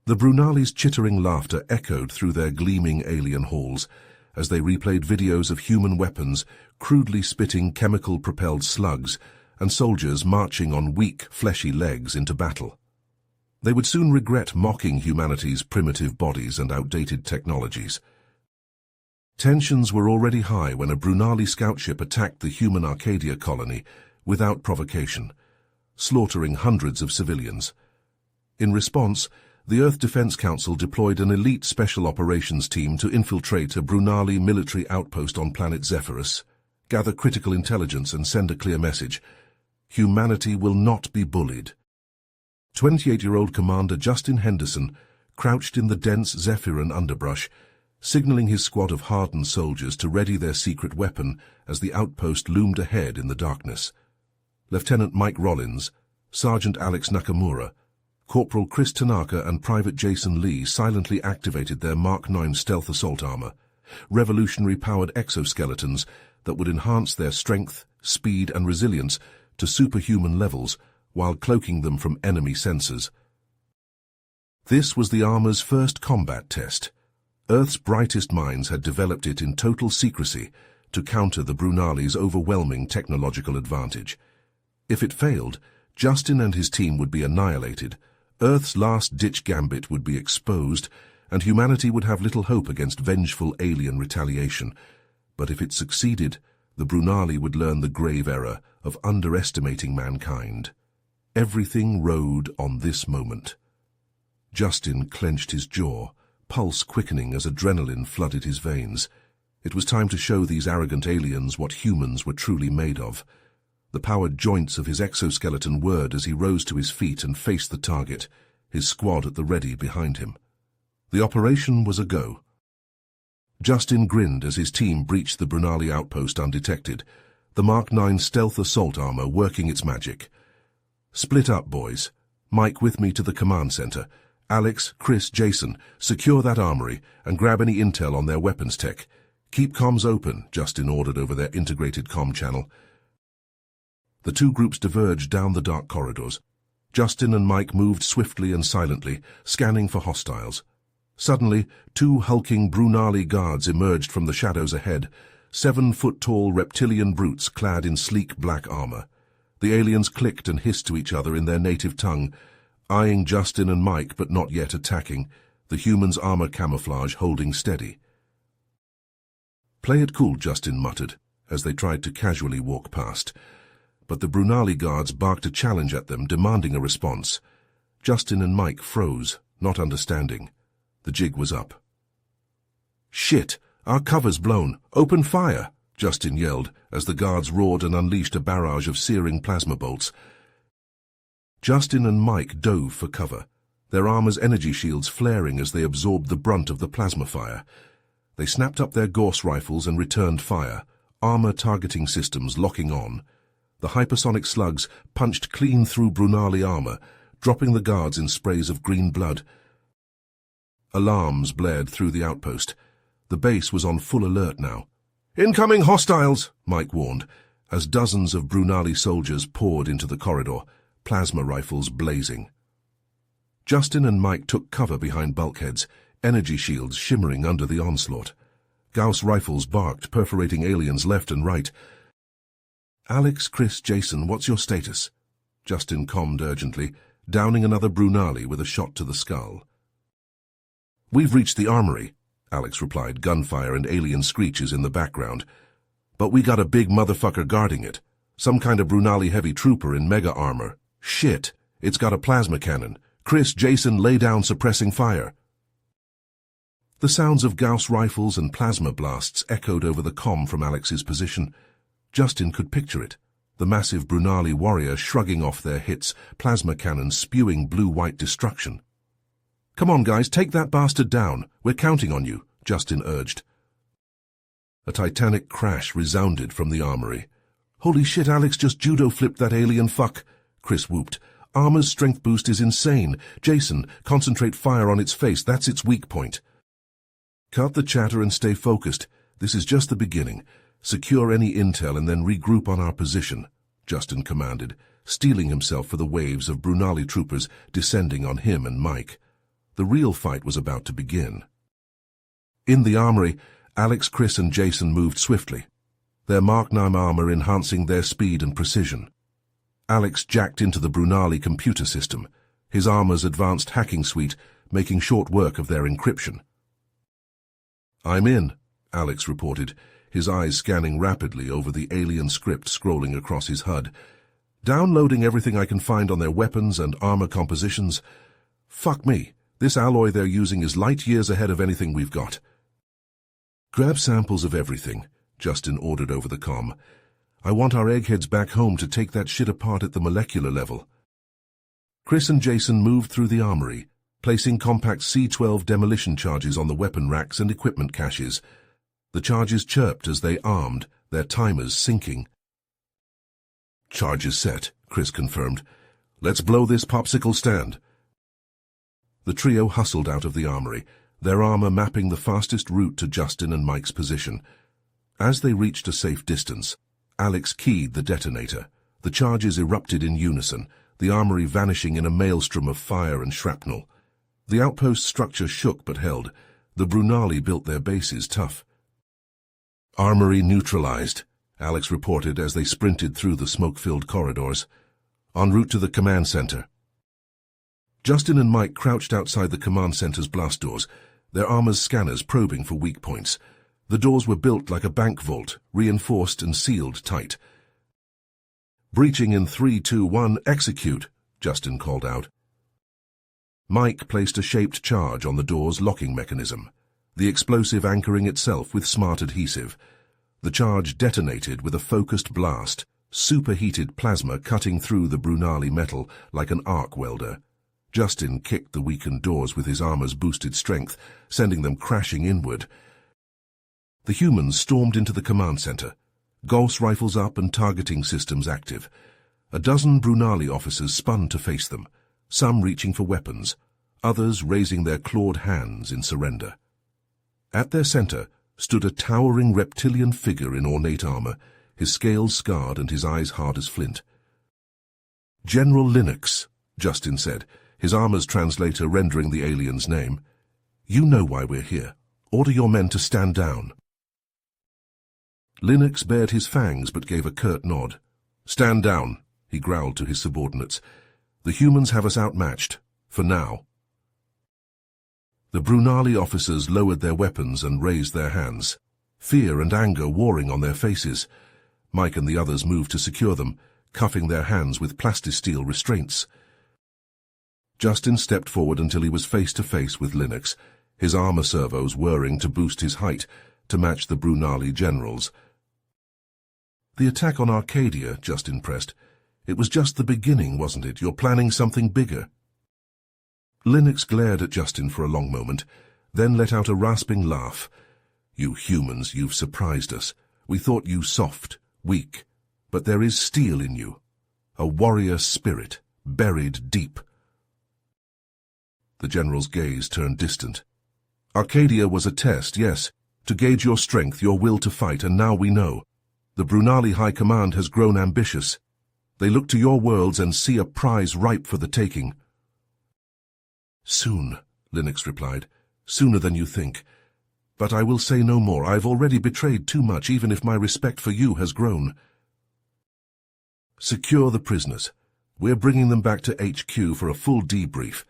The Brunali's chittering laughter echoed through their gleaming alien halls as they replayed videos of human weapons, crudely spitting chemical-propelled slugs, and soldiers marching on weak, fleshy legs into battle. They would soon regret mocking humanity's primitive bodies and outdated technologies. Tensions were already high when a Brunali scout ship attacked the human Arcadia colony without provocation, slaughtering hundreds of civilians. In response, the Earth Defense Council deployed an elite special operations team to infiltrate a Brunali military outpost on planet Zephyrus, gather critical intelligence and send a clear message: humanity will not be bullied. 28-year-old Commander Justin Henderson crouched in the dense Zephyran underbrush, signaling his squad of hardened soldiers to ready their secret weapon as the outpost loomed ahead in the darkness. Lieutenant Mike Rollins, Sergeant Alex Nakamura, Corporal Chris Tanaka and Private Jason Lee silently activated their Mark 9 stealth assault armor, revolutionary-powered exoskeletons that would enhance their strength, speed and resilience to superhuman levels while cloaking them from enemy sensors. This was the armor's first combat test. Earth's brightest minds had developed it in total secrecy to counter the Brunali's overwhelming technological advantage. If it failed, Justin and his team would be annihilated, Earth's last-ditch gambit would be exposed, and humanity would have little hope against vengeful alien retaliation. But if it succeeded, the Brunali would learn the grave error of underestimating mankind. Everything rode on this moment. Justin clenched his jaw, pulse quickening as adrenaline flooded his veins. It was time to show these arrogant aliens what humans were truly made of. The powered joints of his exoskeleton whirred as he rose to his feet and faced the target, his squad at the ready behind him. The operation was a go. Justin grinned as his team breached the Brunali outpost undetected, the Mark 9 stealth assault armor working its magic. "Split up, boys. Mike with me to the command center. Alex, Chris, Jason, secure that armory and grab any intel on their weapons tech. Keep comms open," Justin ordered over their integrated comm channel. The two groups diverged down the dark corridors. Justin and Mike moved swiftly and silently, scanning for hostiles. Suddenly, two hulking Brunali guards emerged from the shadows ahead, 7-foot-tall reptilian brutes clad in sleek black armor. The aliens clicked and hissed to each other in their native tongue, eyeing Justin and Mike but not yet attacking, the humans' armor camouflage holding steady. "Play it cool," Justin muttered, as they tried to casually walk past. But the Brunali guards barked a challenge at them, demanding a response. Justin and Mike froze, not understanding. The jig was up. "Shit! Our cover's blown! Open fire!" Justin yelled, as the guards roared and unleashed a barrage of searing plasma bolts. Justin and Mike dove for cover, their armor's energy shields flaring as they absorbed the brunt of the plasma fire. They snapped up their Gauss rifles and returned fire, armor targeting systems locking on. The hypersonic slugs punched clean through Brunali armor, dropping the guards in sprays of green blood. Alarms blared through the outpost. The base was on full alert now. "Incoming hostiles!" Mike warned, as dozens of Brunali soldiers poured into the corridor, plasma rifles blazing. Justin and Mike took cover behind bulkheads, energy shields shimmering under the onslaught. Gauss rifles barked, perforating aliens left and right. "Alex, Chris, Jason, what's your status?" Justin commed urgently, downing another Brunali with a shot to the skull. "We've reached the armory," Alex replied, gunfire and alien screeches in the background. "But we got a big motherfucker guarding it. Some kind of Brunali heavy trooper in mega armor. Shit, it's got a plasma cannon. Chris, Jason, lay down suppressing fire." The sounds of Gauss rifles and plasma blasts echoed over the comm from Alex's position. Justin could picture it, the massive Brunali warrior shrugging off their hits, plasma cannons spewing blue-white destruction. "Come on, guys, take that bastard down. We're counting on you," Justin urged. A titanic crash resounded from the armory. "Holy shit, Alex just judo-flipped that alien fuck," Chris whooped. "Armor's strength boost is insane. Jason, concentrate fire on its face. That's its weak point." "Cut the chatter and stay focused. This is just the beginning. Secure any intel and then regroup on our position," Justin commanded, steeling himself for the waves of Brunali troopers descending on him and Mike. The real fight was about to begin. In the armory, Alex, Chris and Jason moved swiftly, their Mark 9 armor enhancing their speed and precision. Alex jacked into the Brunali computer system, his armor's advanced hacking suite making short work of their encryption. "I'm in," Alex reported, his eyes scanning rapidly over the alien script scrolling across his HUD. "Downloading everything I can find on their weapons and armor compositions. Fuck me, this alloy they're using is light years ahead of anything we've got." "Grab samples of everything," Justin ordered over the comm. "I want our eggheads back home to take that shit apart at the molecular level." Chris and Jason moved through the armory, placing compact C-12 demolition charges on the weapon racks and equipment caches. The charges chirped as they armed, their timers syncing. "Charges set," Chris confirmed. "Let's blow this popsicle stand." The trio hustled out of the armory, their armor mapping the fastest route to Justin and Mike's position. As they reached a safe distance, Alex keyed the detonator. The charges erupted in unison, the armory vanishing in a maelstrom of fire and shrapnel. The outpost structure shook but held. The Brunali built their bases tough. "Armory neutralized," Alex reported as they sprinted through the smoke-filled corridors. "En route to the command center." Justin and Mike crouched outside the command center's blast doors, their armor's scanners probing for weak points. The doors were built like a bank vault, reinforced and sealed tight. "Breaching in 3, 2, 1, execute," Justin called out. Mike placed a shaped charge on the door's locking mechanism, the explosive anchoring itself with smart adhesive. The charge detonated with a focused blast, superheated plasma cutting through the Brunali metal like an arc welder. Justin kicked the weakened doors with his armor's boosted strength, sending them crashing inward. The humans stormed into the command center, Gauss rifles up and targeting systems active. A dozen Brunali officers spun to face them, some reaching for weapons, others raising their clawed hands in surrender. At their center stood a towering reptilian figure in ornate armor, his scales scarred and his eyes hard as flint. "General Linux," Justin said, his armor's translator rendering the alien's name. "You know why we're here. Order your men to stand down." Linux bared his fangs but gave a curt nod. "Stand down," he growled to his subordinates. "The humans have us outmatched, for now." The Brunali officers lowered their weapons and raised their hands, fear and anger warring on their faces. Mike and the others moved to secure them, cuffing their hands with plastisteel restraints. Justin stepped forward until he was face to face with Linux, his armor servos whirring to boost his height, to match the Brunali generals. "The attack on Arcadia," Justin pressed. "It was just the beginning, wasn't it? You're planning something bigger." Linux glared at Justin for a long moment, then let out a rasping laugh. "You humans, you've surprised us. We thought you soft, weak, but there is steel in you. A warrior spirit, buried deep." The general's gaze turned distant. "Arcadia was a test, yes, to gauge your strength, your will to fight, and now we know. The Brunali High Command has grown ambitious. They look to your worlds and see a prize ripe for the taking." "Soon," Linux replied. "Sooner than you think. But I will say no more. I've already betrayed too much, even if my respect for you has grown." "Secure the prisoners. We're bringing them back to HQ for a full debrief.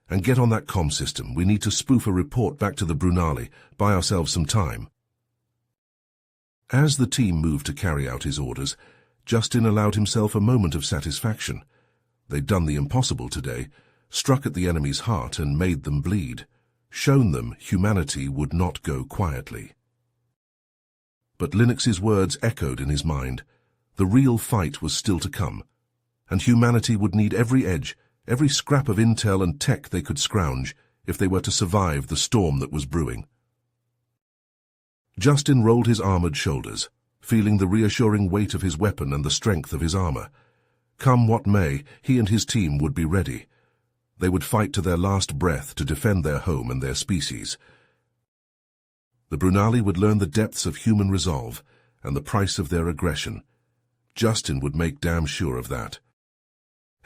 And get on that comm system. We need to spoof a report back to the Brunali. Buy ourselves some time." As the team moved to carry out his orders, Justin allowed himself a moment of satisfaction. They'd done the impossible today, struck at the enemy's heart and made them bleed, shown them humanity would not go quietly. But Linux's words echoed in his mind. The real fight was still to come, and humanity would need every edge, every scrap of intel and tech they could scrounge if they were to survive the storm that was brewing. Justin rolled his armored shoulders, feeling the reassuring weight of his weapon and the strength of his armor. Come what may, he and his team would be ready. They would fight to their last breath to defend their home and their species. The Brunali would learn the depths of human resolve and the price of their aggression. Justin would make damn sure of that.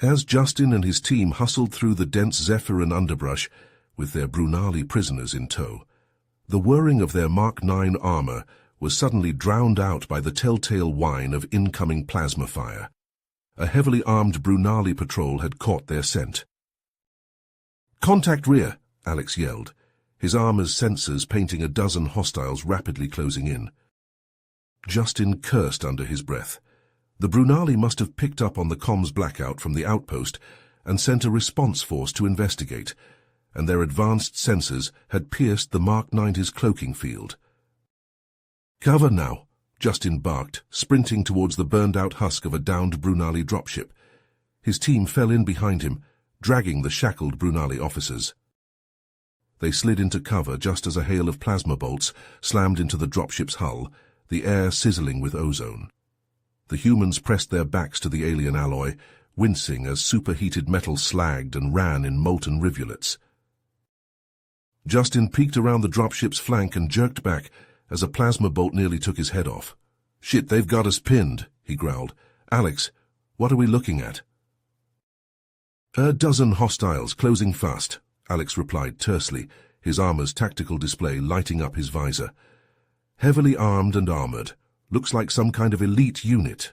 As Justin and his team hustled through the dense zephyr and underbrush, with their Brunali prisoners in tow. The whirring of their Mark IX armor was suddenly drowned out by the telltale whine of incoming plasma fire. A heavily armed Brunali patrol had caught their scent. "Contact rear!" Alex yelled, his armor's sensors painting a dozen hostiles rapidly closing in. Justin cursed under his breath. The Brunali must have picked up on the comms blackout from the outpost and sent a response force to investigate, and their advanced sensors had pierced the Mark IX's cloaking field. "Cover now," Justin barked, sprinting towards the burned-out husk of a downed Brunali dropship. His team fell in behind him, dragging the shackled Brunali officers. They slid into cover just as a hail of plasma bolts slammed into the dropship's hull, the air sizzling with ozone. The humans pressed their backs to the alien alloy, wincing as superheated metal slagged and ran in molten rivulets. Justin peeked around the dropship's flank and jerked back as a plasma bolt nearly took his head off. "Shit, they've got us pinned," he growled. "Alex, what are we looking at?" "A dozen hostiles, closing fast," Alex replied tersely, his armor's tactical display lighting up his visor. "Heavily armed and armored. Looks like some kind of elite unit."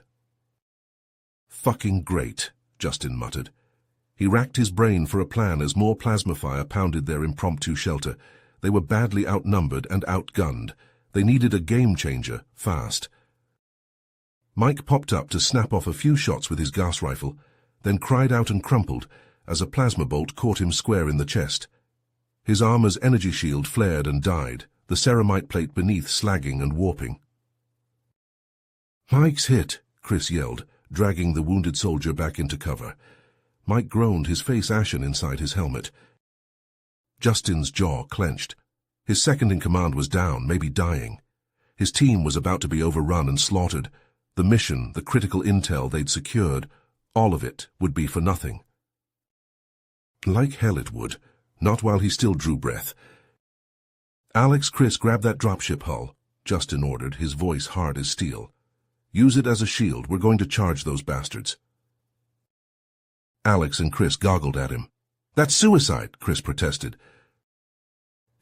"Fucking great," Justin muttered. He racked his brain for a plan as more plasma fire pounded their impromptu shelter. They were badly outnumbered and outgunned. They needed a game-changer, fast. Mike popped up to snap off a few shots with his gas rifle, then cried out and crumpled as a plasma bolt caught him square in the chest. His armor's energy shield flared and died, the ceramite plate beneath slagging and warping. "Mike's hit," Chris yelled, dragging the wounded soldier back into cover. Mike groaned, his face ashen inside his helmet. Justin's jaw clenched. His second-in-command was down, maybe dying. His team was about to be overrun and slaughtered. The mission, the critical intel they'd secured, all of it would be for nothing. Like hell it would, not while he still drew breath. "Alex, Chris, grab that dropship hull," Justin ordered, his voice hard as steel. "Use it as a shield. We're going to charge those bastards." Alex and Chris goggled at him. "That's suicide," Chris protested.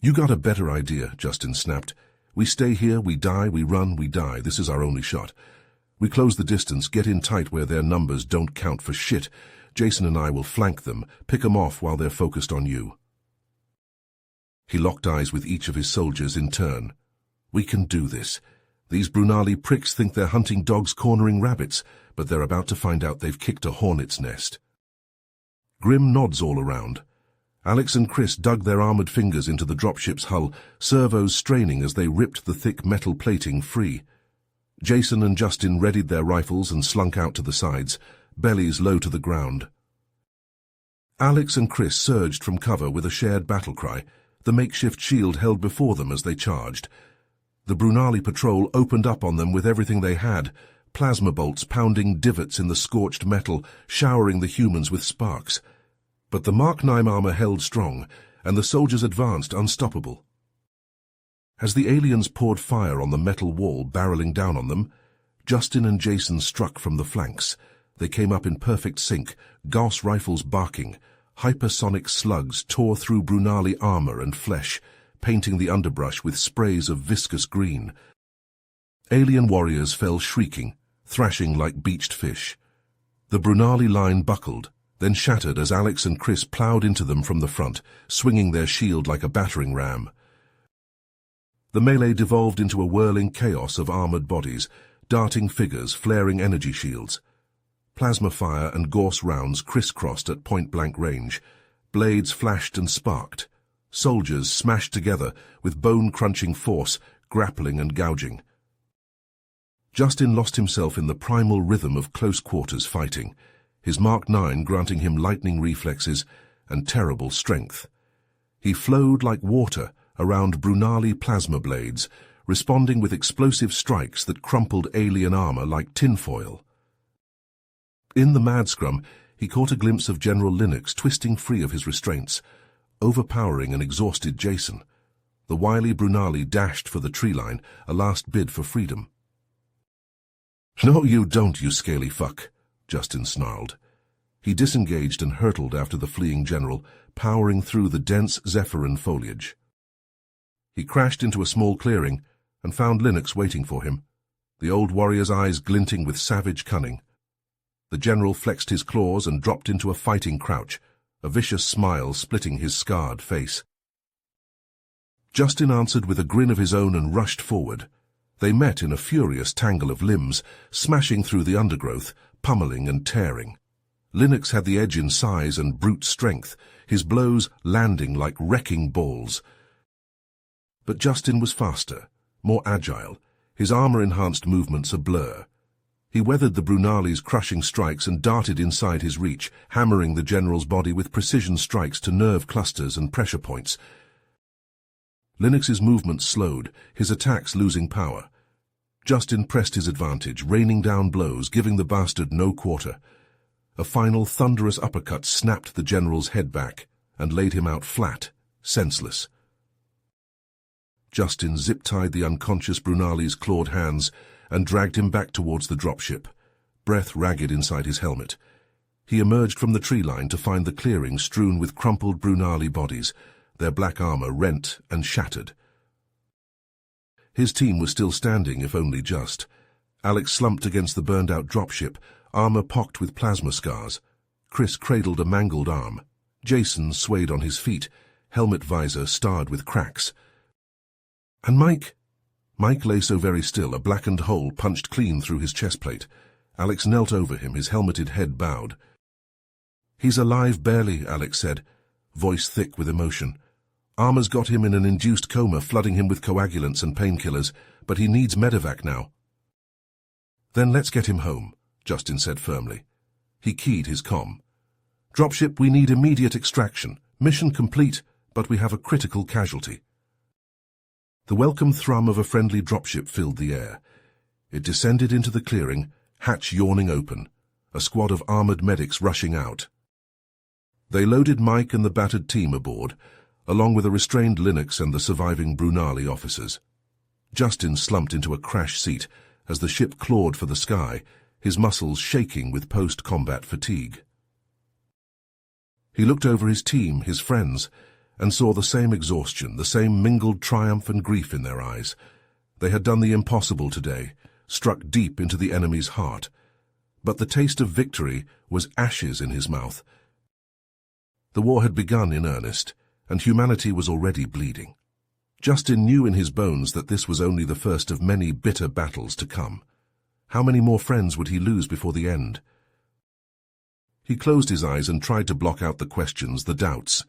"You got a better idea," Justin snapped. "We stay here, we die, we run, we die. This is our only shot. We close the distance, get in tight where their numbers don't count for shit. Jason and I will flank them, pick them off while they're focused on you." He locked eyes with each of his soldiers in turn. "We can do this. These Brunali pricks think they're hunting dogs cornering rabbits, but they're about to find out they've kicked a hornet's nest." Grim nods all around. Alex and Chris dug their armored fingers into the dropship's hull, servos straining as they ripped the thick metal plating free. Jason and Justin readied their rifles and slunk out to the sides, bellies low to the ground. Alex and Chris surged from cover with a shared battle cry, the makeshift shield held before them as they charged. The Brunali patrol opened up on them with everything they had, plasma bolts pounding divots in the scorched metal, showering the humans with sparks. But the Mark IX armor held strong, and the soldiers advanced unstoppable. As the aliens poured fire on the metal wall barreling down on them, Justin and Jason struck from the flanks. They came up in perfect sync, Gauss rifles barking. Hypersonic slugs tore through Brunali armor and flesh, painting the underbrush with sprays of viscous green. Alien warriors fell shrieking, thrashing like beached fish. The Brunali line buckled, then shattered as Alex and Chris plowed into them from the front, swinging their shield like a battering ram. The melee devolved into a whirling chaos of armored bodies, darting figures, flaring energy shields. Plasma fire and Gauss rounds crisscrossed at point-blank range. Blades flashed and sparked. Soldiers smashed together with bone-crunching force, grappling and gouging. Justin lost himself in the primal rhythm of close-quarters fighting, his Mark IX granting him lightning reflexes and terrible strength. He flowed like water around Brunali plasma blades, responding with explosive strikes that crumpled alien armor like tinfoil. In the mad scrum, he caught a glimpse of General Linux twisting free of his restraints, overpowering an exhausted Jason. The wily Brunali dashed for the tree line, a last bid for freedom. "No, you don't, you scaly fuck," Justin snarled. He disengaged and hurtled after the fleeing general, powering through the dense zephyrin foliage. He crashed into a small clearing and found Linux waiting for him, the old warrior's eyes glinting with savage cunning. The general flexed his claws and dropped into a fighting crouch, a vicious smile splitting his scarred face. Justin answered with a grin of his own and rushed forward. They met in a furious tangle of limbs, smashing through the undergrowth, pummeling and tearing. Linux had the edge in size and brute strength, his blows landing like wrecking balls. But Justin was faster, more agile, his armor-enhanced movements a blur. He weathered the Brunali's crushing strikes and darted inside his reach, hammering the general's body with precision strikes to nerve clusters and pressure points. Linux's movements slowed, his attacks losing power. Justin pressed his advantage, raining down blows, giving the bastard no quarter. A final thunderous uppercut snapped the general's head back and laid him out flat, senseless. Justin zip-tied the unconscious Brunali's clawed hands and dragged him back towards the dropship, breath ragged inside his helmet. He emerged from the tree line to find the clearing strewn with crumpled Brunali bodies, their black armor rent and shattered. His team was still standing, if only just. Alex slumped against the burned-out dropship, armor pocked with plasma scars. Chris cradled a mangled arm. Jason swayed on his feet, helmet visor starred with cracks. And Mike? Mike lay so very still, a blackened hole punched clean through his chest plate. Alex knelt over him, his helmeted head bowed. "He's alive barely," Alex said, voice thick with emotion. "Armor's got him in an induced coma, flooding him with coagulants and painkillers, but he needs medevac now." "Then let's get him home," Justin said firmly. He keyed his comm. "Dropship, we need immediate extraction. Mission complete, but we have a critical casualty." The welcome thrum of a friendly dropship filled the air. It descended into the clearing, hatch yawning open, a squad of armored medics rushing out. They loaded Mike and the battered team aboard, along with a restrained Linux and the surviving Brunali officers. Justin slumped into a crash seat as the ship clawed for the sky, his muscles shaking with post-combat fatigue. He looked over his team, his friends, and saw the same exhaustion, the same mingled triumph and grief in their eyes. They had done the impossible today, struck deep into the enemy's heart. But the taste of victory was ashes in his mouth. The war had begun in earnest, and humanity was already bleeding. Justin knew in his bones that this was only the first of many bitter battles to come. How many more friends would he lose before the end? He closed his eyes and tried to block out the questions, the doubts.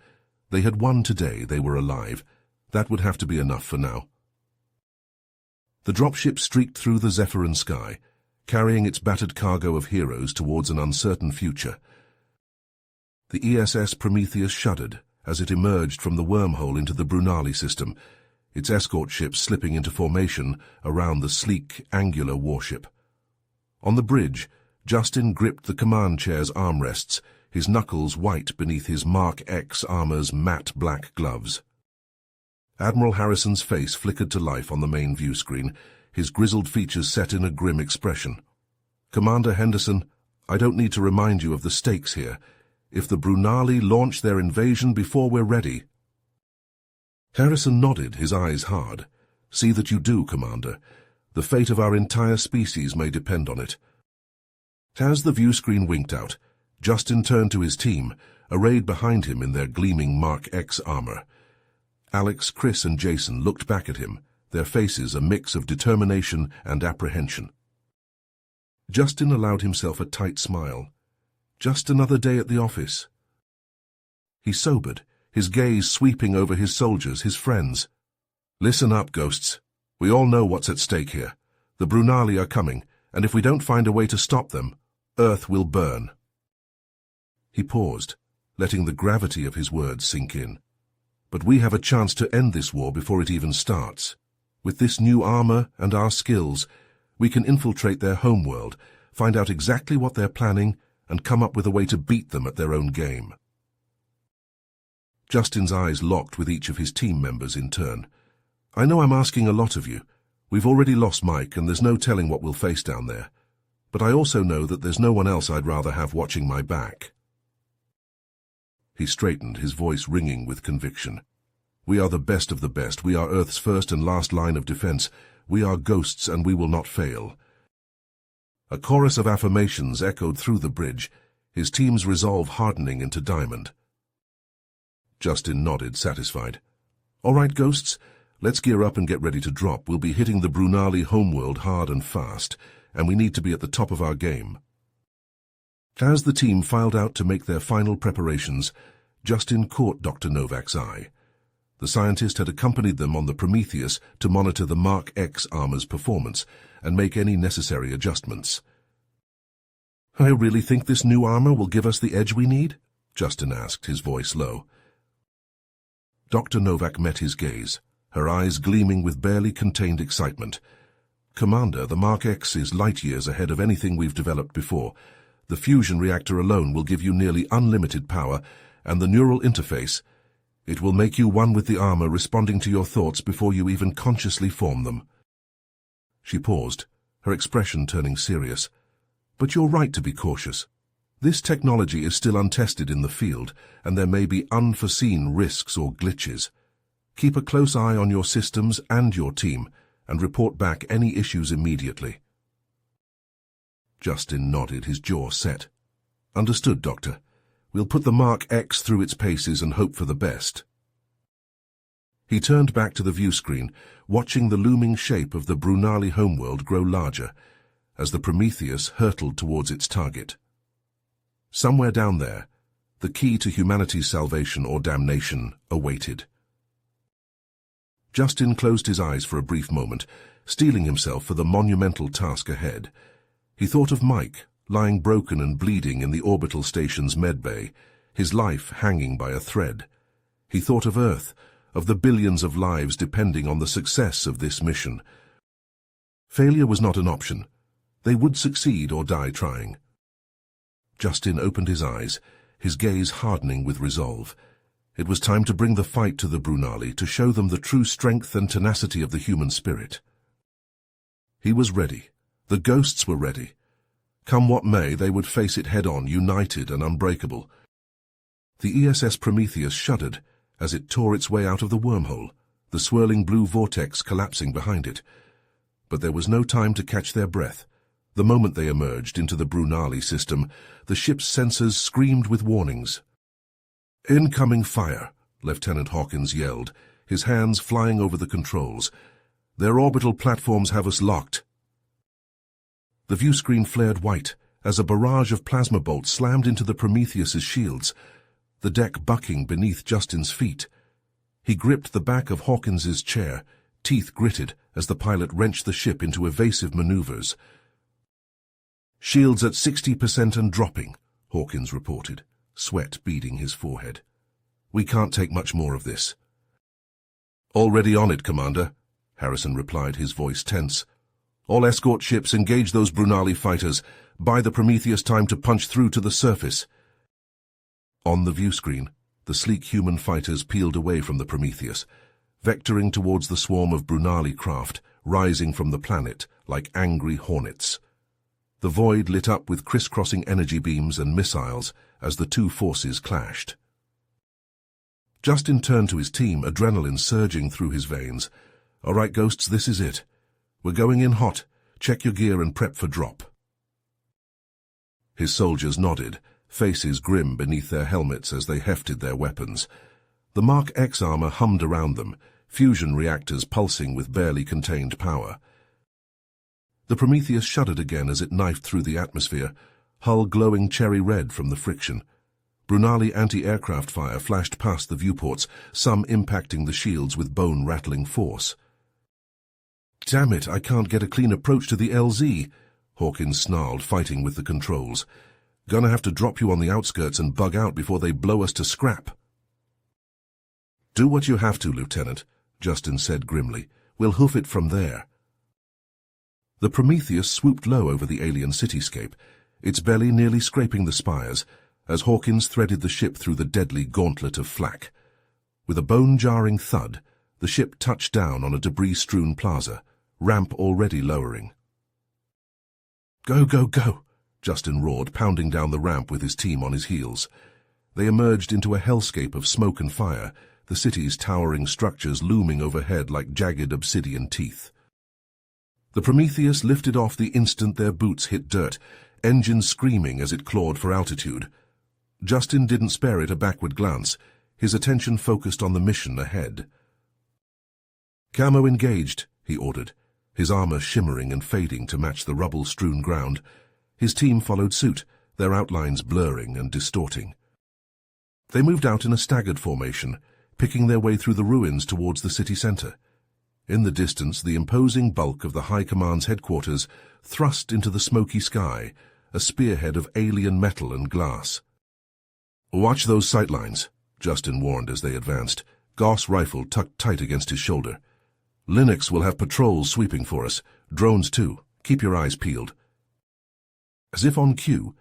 They had won today, they were alive. That would have to be enough for now. The dropship streaked through the zephyrin sky, carrying its battered cargo of heroes towards an uncertain future. The ESS Prometheus shuddered as it emerged from the wormhole into the Brunali system, its escort ship slipping into formation around the sleek, angular warship. On the bridge, Justin gripped the command chair's armrests, his knuckles white beneath his Mark X armor's matte black gloves. Admiral Harrison's face flickered to life on the main view screen, his grizzled features set in a grim expression. "Commander Henderson, I don't need to remind you of the stakes here. If the Brunali launch their invasion before we're ready..." Harrison nodded, his eyes hard. "See that you do, Commander. The fate of our entire species may depend on it." As the view screen winked out, Justin turned to his team, arrayed behind him in their gleaming Mark X armor. Alex, Chris, and Jason looked back at him, their faces a mix of determination and apprehension. Justin allowed himself a tight smile. Just another day at the office. He sobered, his gaze sweeping over his soldiers, his friends. "Listen up, ghosts. We all know what's at stake here. The Brunali are coming, and if we don't find a way to stop them, Earth will burn." He paused, letting the gravity of his words sink in. "But we have a chance to end this war before it even starts. With this new armor and our skills, we can infiltrate their homeworld, find out exactly what they're planning, and come up with a way to beat them at their own game." Justin's eyes locked with each of his team members in turn. "I know I'm asking a lot of you. We've already lost Mike, and there's no telling what we'll face down there. But I also know that there's no one else I'd rather have watching my back." He straightened, his voice ringing with conviction. "We are the best of the best. We are Earth's first and last line of defense. We are ghosts, and we will not fail." A chorus of affirmations echoed through the bridge, his team's resolve hardening into diamond. Justin nodded, satisfied. "All right, ghosts, let's gear up and get ready to drop. We'll be hitting the Brunali homeworld hard and fast, and we need to be at the top of our game." As the team filed out to make their final preparations, Justin caught Dr. Novak's eye. The scientist had accompanied them on the Prometheus to monitor the Mark X armor's performance and make any necessary adjustments. "I really think this new armor will give us the edge we need?" Justin asked, his voice low. Dr. Novak met his gaze, her eyes gleaming with barely contained excitement. "Commander, the Mark X is light years ahead of anything we've developed before. The fusion reactor alone will give you nearly unlimited power, and the neural interface, it will make you one with the armor, responding to your thoughts before you even consciously form them." She paused, her expression turning serious. "But you're right to be cautious. This technology is still untested in the field, and there may be unforeseen risks or glitches. Keep a close eye on your systems and your team, and report back any issues immediately." Justin nodded, his jaw set. "Understood, Doctor. We'll put the Mark X through its paces and hope for the best." He turned back to the view screen, watching the looming shape of the Brunali homeworld grow larger as the Prometheus hurtled towards its target. Somewhere down there, the key to humanity's salvation or damnation awaited. Justin closed his eyes for a brief moment, steeling himself for the monumental task ahead. He thought of Mike, lying broken and bleeding in the orbital station's medbay, his life hanging by a thread. He thought of Earth, of the billions of lives depending on the success of this mission. Failure was not an option. They would succeed or die trying. Justin opened his eyes, his gaze hardening with resolve. It was time to bring the fight to the Brunali, to show them the true strength and tenacity of the human spirit. He was ready. The ghosts were ready. Come what may, they would face it head-on, united and unbreakable. The ESS Prometheus shuddered as it tore its way out of the wormhole, the swirling blue vortex collapsing behind it. But there was no time to catch their breath. The moment they emerged into the Brunali system, the ship's sensors screamed with warnings. "Incoming fire," Lieutenant Hawkins yelled, his hands flying over the controls. "Their orbital platforms have us locked." The view screen flared white as a barrage of plasma bolts slammed into the Prometheus's shields, the deck bucking beneath Justin's feet. He gripped the back of Hawkins's chair, teeth gritted as the pilot wrenched the ship into evasive maneuvers. "Shields at 60% and dropping," Hawkins reported, sweat beading his forehead. "We can't take much more of this." "Already on it, Commander," Harrison replied, his voice tense. "All escort ships engage those Brunali fighters. Buy the Prometheus time to punch through to the surface." On the view screen, the sleek human fighters peeled away from the Prometheus, vectoring towards the swarm of Brunali craft, rising from the planet like angry hornets. The void lit up with crisscrossing energy beams and missiles as the two forces clashed. Justin turned to his team, adrenaline surging through his veins. "All right, ghosts, this is it. We're going in hot. Check your gear and prep for drop." His soldiers nodded, faces grim beneath their helmets as they hefted their weapons. The Mark X armor hummed around them, fusion reactors pulsing with barely contained power. The Prometheus shuddered again as it knifed through the atmosphere, hull glowing cherry red from the friction. Brunali anti-aircraft fire flashed past the viewports, some impacting the shields with bone-rattling force. "Damn it, I can't get a clean approach to the LZ," Hawkins snarled, fighting with the controls. "Gonna have to drop you on the outskirts and bug out before they blow us to scrap." "Do what you have to, Lieutenant," Justin said grimly. "We'll hoof it from there." The Prometheus swooped low over the alien cityscape, its belly nearly scraping the spires, as Hawkins threaded the ship through the deadly gauntlet of flak. With a bone-jarring thud, the ship touched down on a debris-strewn plaza, ramp already lowering. "Go, go, go!" Justin roared, pounding down the ramp with his team on his heels. They emerged into a hellscape of smoke and fire, the city's towering structures looming overhead like jagged obsidian teeth. The Prometheus lifted off the instant their boots hit dirt, engines screaming as it clawed for altitude. Justin didn't spare it a backward glance, his attention focused on the mission ahead. "Camo engaged," he ordered, his armor shimmering and fading to match the rubble-strewn ground. His team followed suit, their outlines blurring and distorting. They moved out in a staggered formation, picking their way through the ruins towards the city center. In the distance, the imposing bulk of the High Command's headquarters thrust into the smoky sky, a spearhead of alien metal and glass. "Watch those sightlines," Justin warned as they advanced, Goss' rifle tucked tight against his shoulder. "Linux will have patrols sweeping for us, drones too. Keep your eyes peeled." As if on cue,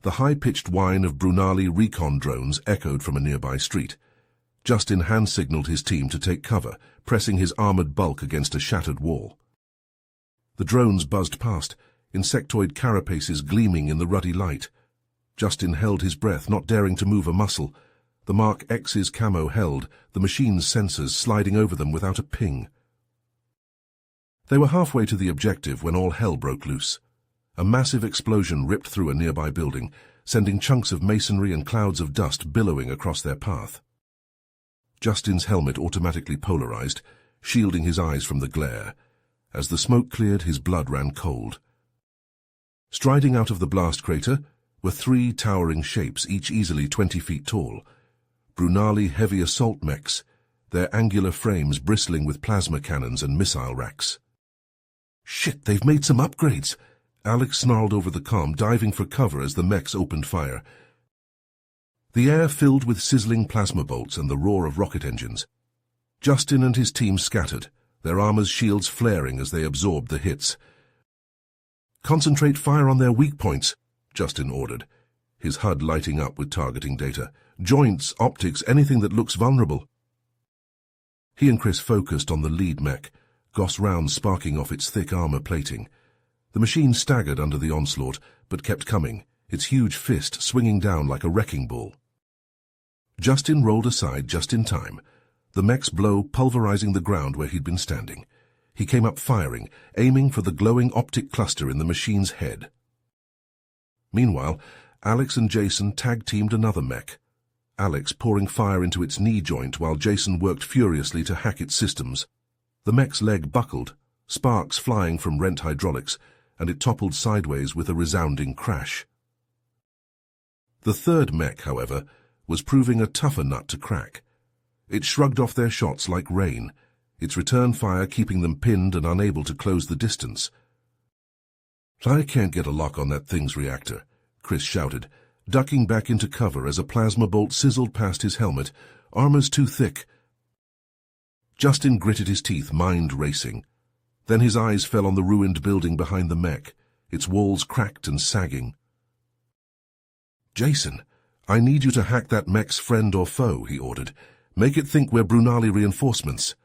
the high-pitched whine of Brunali recon drones echoed from a nearby street. Justin hand-signaled his team to take cover, pressing his armored bulk against a shattered wall. The drones buzzed past, insectoid carapaces gleaming in the ruddy light. Justin held his breath, not daring to move a muscle. The Mark X's camo held, the machine's sensors sliding over them without a ping. They were halfway to the objective when all hell broke loose. A massive explosion ripped through a nearby building, sending chunks of masonry and clouds of dust billowing across their path. Justin's helmet automatically polarized, shielding his eyes from the glare. As the smoke cleared, his blood ran cold. Striding out of the blast crater were three towering shapes, each easily 20 feet tall. Brunali heavy assault mechs, their angular frames bristling with plasma cannons and missile racks. "Shit, they've made some upgrades!" Alex snarled over the comm, diving for cover as the mechs opened fire. The air filled with sizzling plasma bolts and the roar of rocket engines. Justin and his team scattered, their armor's shields flaring as they absorbed the hits. "Concentrate fire on their weak points," Justin ordered, his HUD lighting up with targeting data. "Joints, optics, anything that looks vulnerable." He and Chris focused on the lead mech, Goss rounds sparking off its thick armor plating. The machine staggered under the onslaught, but kept coming, its huge fist swinging down like a wrecking ball. Justin rolled aside just in time, the mech's blow pulverizing the ground where he'd been standing. He came up firing, aiming for the glowing optic cluster in the machine's head. Meanwhile, Alex and Jason tag-teamed another mech, Alex pouring fire into its knee joint while Jason worked furiously to hack its systems. The mech's leg buckled, sparks flying from rent hydraulics, and it toppled sideways with a resounding crash. The third mech, however, was proving a tougher nut to crack. It shrugged off their shots like rain, its return fire keeping them pinned and unable to close the distance. "I can't get a lock on that thing's reactor," Chris shouted, ducking back into cover as a plasma bolt sizzled past his helmet. "Armor's too thick." Justin gritted his teeth, mind racing. Then his eyes fell on the ruined building behind the mech, its walls cracked and sagging. "Jason, I need you to hack that mech's friend or foe," he ordered. "Make it think we're Brunali reinforcements."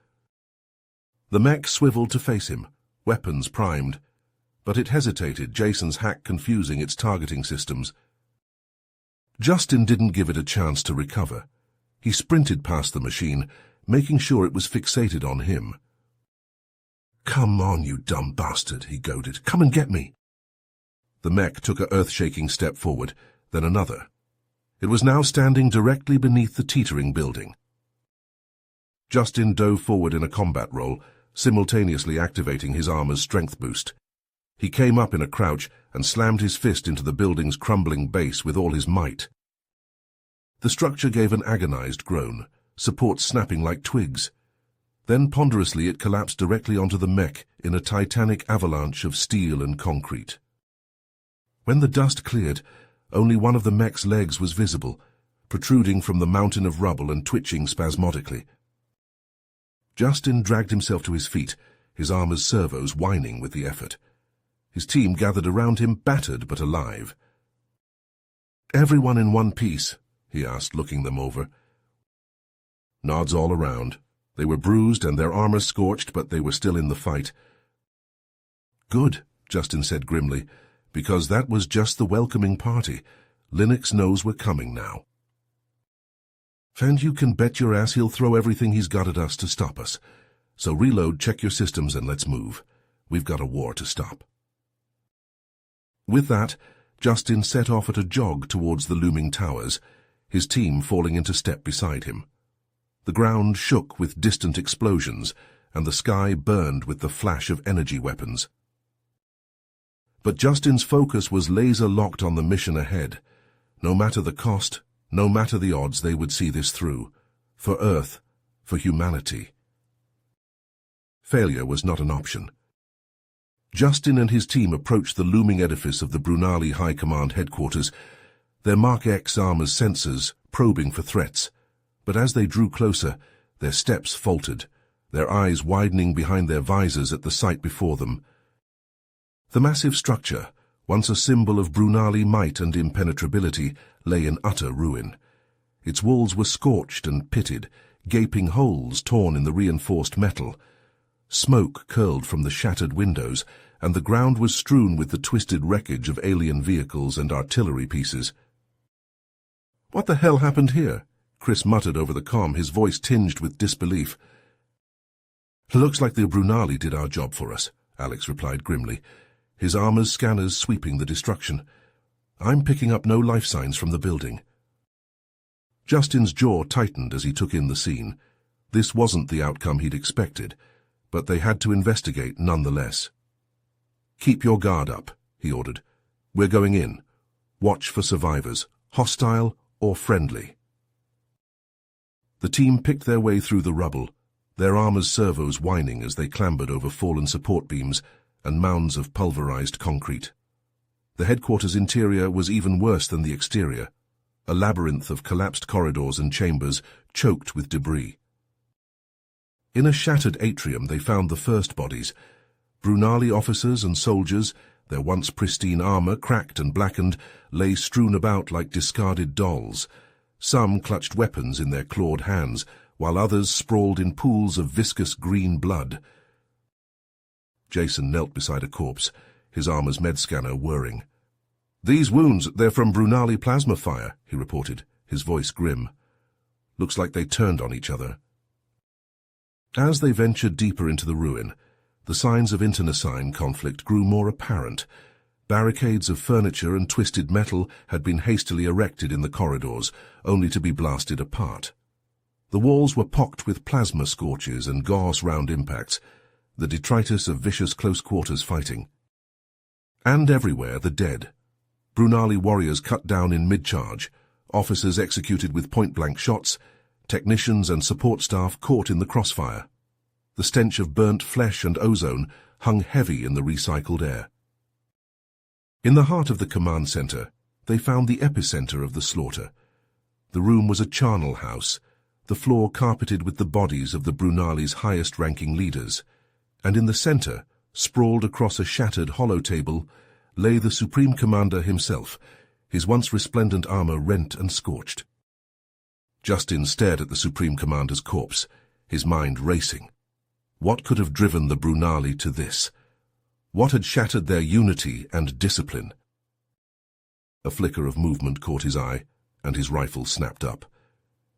The mech swiveled to face him, weapons primed, but it hesitated, Jason's hack confusing its targeting systems. Justin didn't give it a chance to recover. He sprinted past the machine, making sure it was fixated on him. "Come on, you dumb bastard," he goaded. "Come and get me." The mech took a earth-shaking step forward, then another. It was now standing directly beneath the teetering building. Justin dove forward in a combat roll, simultaneously activating his armor's strength boost. He came up in a crouch and slammed his fist into the building's crumbling base with all his might. The structure gave an agonized groan, supports snapping like twigs. Then ponderously it collapsed directly onto the mech in a titanic avalanche of steel and concrete. When the dust cleared, only one of the mech's legs was visible, protruding from the mountain of rubble and twitching spasmodically. Justin dragged himself to his feet, his armor's servos whining with the effort. His team gathered around him, battered but alive. "Everyone in one piece?" he asked, looking them over. Nods all around. They were bruised and their armor scorched, but they were still in the fight. "Good," Justin said grimly, "because that was just the welcoming party. Linux knows we're coming now." And you can bet your ass he'll throw everything he's got at us to stop us. So reload, check your systems, and let's move. We've got a war to stop. With that, Justin set off at a jog towards the looming towers, his team falling into step beside him. The ground shook with distant explosions, and the sky burned with the flash of energy weapons. But Justin's focus was laser-locked on the mission ahead. No matter the cost, no matter the odds, they would see this through. For Earth, for humanity. Failure was not an option. Justin and his team approached the looming edifice of the Brunali High Command headquarters, their Mark X armor's sensors probing for threats. But as they drew closer, their steps faltered, their eyes widening behind their visors at the sight before them. The massive structure, once a symbol of Brunali might and impenetrability, lay in utter ruin. Its walls were scorched and pitted, gaping holes torn in the reinforced metal. Smoke curled from the shattered windows, and the ground was strewn with the twisted wreckage of alien vehicles and artillery pieces. "What the hell happened here?" Chris muttered over the comm, his voice tinged with disbelief. "Looks like the Brunali did our job for us," Alex replied grimly, his armor's scanners sweeping the destruction. "I'm picking up no life signs from the building." Justin's jaw tightened as he took in the scene. This wasn't the outcome he'd expected, but they had to investigate nonetheless. "Keep your guard up," he ordered. "We're going in. Watch for survivors, hostile or friendly." The team picked their way through the rubble, their armor's servos whining as they clambered over fallen support beams and mounds of pulverized concrete. The headquarters interior was even worse than the exterior, a labyrinth of collapsed corridors and chambers choked with debris. In a shattered atrium they found the first bodies, Brunali officers and soldiers, their once pristine armor cracked and blackened, lay strewn about like discarded dolls. Some clutched weapons in their clawed hands, while others sprawled in pools of viscous green blood. Jason knelt beside a corpse, his armor's med scanner whirring. "These wounds, they're from Brunali plasma fire," he reported, his voice grim. "Looks like they turned on each other." As they ventured deeper into the ruin, the signs of internecine conflict grew more apparent. Barricades of furniture and twisted metal had been hastily erected in the corridors, only to be blasted apart. The walls were pocked with plasma scorches and Gauss-round impacts, the detritus of vicious close-quarters fighting. And everywhere the dead. Brunali warriors cut down in mid-charge, officers executed with point-blank shots, technicians and support staff caught in the crossfire. The stench of burnt flesh and ozone hung heavy in the recycled air. In the heart of the command center, they found the epicenter of the slaughter. The room was a charnel house, the floor carpeted with the bodies of the Brunali's highest-ranking leaders, and in the center, sprawled across a shattered hollow table, lay the Supreme Commander himself, his once resplendent armor rent and scorched. Justin stared at the Supreme Commander's corpse, his mind racing. What could have driven the Brunali to this? What had shattered their unity and discipline? A flicker of movement caught his eye, and his rifle snapped up.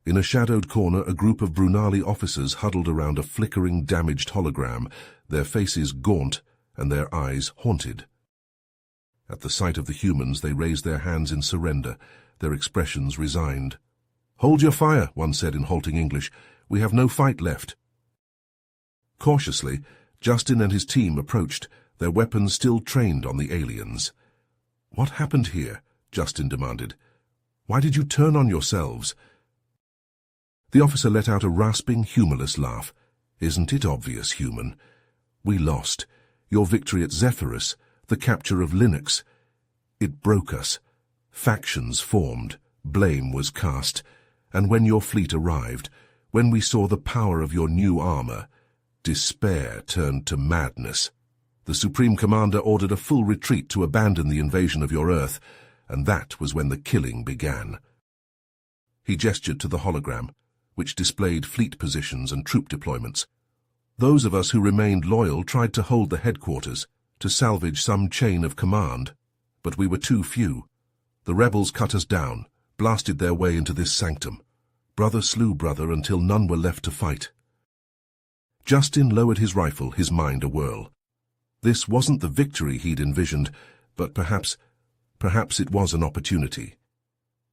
In a shadowed corner, a group of Brunali officers huddled around a flickering, damaged hologram, their faces gaunt and their eyes haunted. At the sight of the humans, they raised their hands in surrender, their expressions resigned. "Hold your fire," one said in halting English. "We have no fight left." Cautiously, Justin and his team approached, their weapons still trained on the aliens. "What happened here?" Justin demanded. "Why did you turn on yourselves?" The officer let out a rasping, humorless laugh. "Isn't it obvious, human? We lost. Your victory at Zephyrus, the capture of Linux. It broke us. Factions formed, blame was cast, and when your fleet arrived, when we saw the power of your new armor, despair turned to madness. The Supreme Commander ordered a full retreat to abandon the invasion of your Earth, and that was when the killing began." He gestured to the hologram, which displayed fleet positions and troop deployments. "Those of us who remained loyal tried to hold the headquarters, to salvage some chain of command, but we were too few. The rebels cut us down, blasted their way into this sanctum. Brother slew brother until none were left to fight. Justin lowered his rifle, his mind awhirl. This wasn't the victory he'd envisioned, but perhaps it was an opportunity.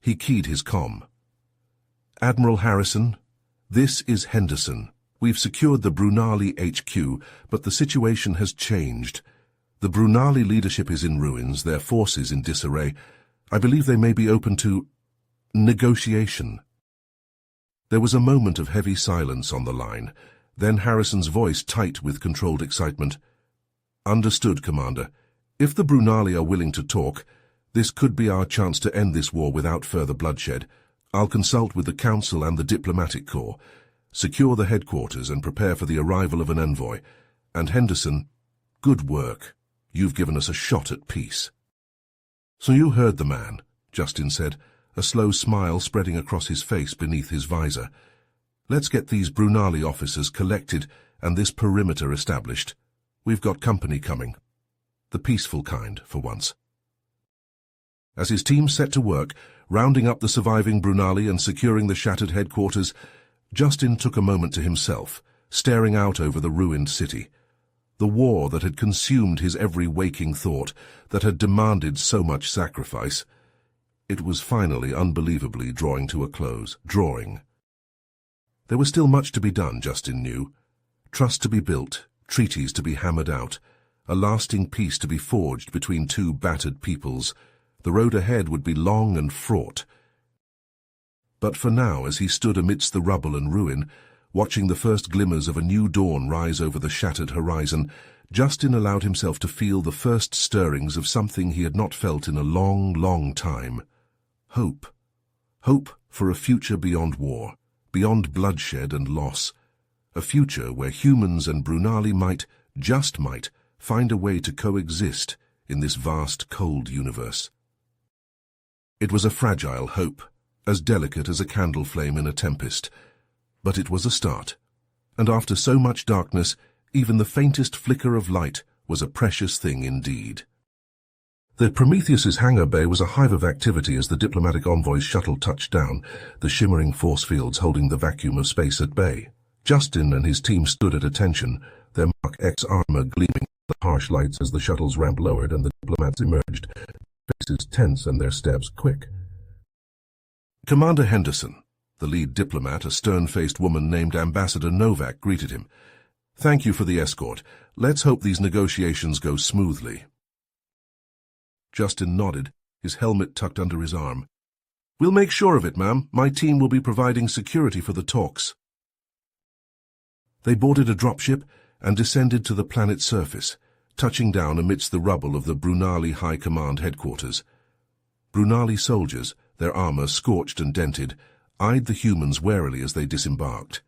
He keyed his comm. Admiral Harrison, this is Henderson. We've secured the Brunali HQ, but the situation has changed. The Brunali leadership is in ruins, their forces in disarray. I believe they may be open to negotiation. There was a moment of heavy silence on the line. Then Harrison's voice tight with controlled excitement. Understood, Commander. If the Brunali are willing to talk, this could be our chance to end this war without further bloodshed. I'll consult with the Council and the Diplomatic Corps, secure the headquarters and prepare for the arrival of an envoy. And Henderson, good work. You've given us a shot at peace. So you heard the man, Justin said, a slow smile spreading across his face beneath his visor. Let's get these Brunali officers collected and this perimeter established. We've got company coming. The peaceful kind, for once. As his team set to work, rounding up the surviving Brunali and securing the shattered headquarters, Justin took a moment to himself, staring out over the ruined city. The war that had consumed his every waking thought, that had demanded so much sacrifice. It was finally unbelievably drawing to a close. There was still much to be done, Justin knew. Trust to be built, treaties to be hammered out, a lasting peace to be forged between two battered peoples. The road ahead would be long and fraught. But for now, as he stood amidst the rubble and ruin, watching the first glimmers of a new dawn rise over the shattered horizon, Justin allowed himself to feel the first stirrings of something he had not felt in a long, long time. Hope. Hope for a future beyond war, beyond bloodshed and loss. A future where humans and Brunali might, find a way to coexist in this vast, cold universe. It was a fragile hope, as delicate as a candle flame in a tempest. But it was a start, and after so much darkness, even the faintest flicker of light was a precious thing indeed. The Prometheus's hangar bay was a hive of activity as the diplomatic envoy's shuttle touched down, the shimmering force fields holding the vacuum of space at bay. Justin and his team stood at attention, their Mark X armor gleaming in the harsh lights as the shuttle's ramp lowered and the diplomats emerged, faces tense and their steps quick. Commander Henderson, the lead diplomat, a stern-faced woman named Ambassador Novak, greeted him. Thank you for the escort. Let's hope these negotiations go smoothly. Justin nodded, his helmet tucked under his arm. We'll make sure of it, ma'am. My team will be providing security for the talks. They boarded a dropship and descended to the planet's surface, touching down amidst the rubble of the Brunali High Command headquarters. Brunali soldiers, their armor scorched and dented, eyed the humans warily as they disembarked.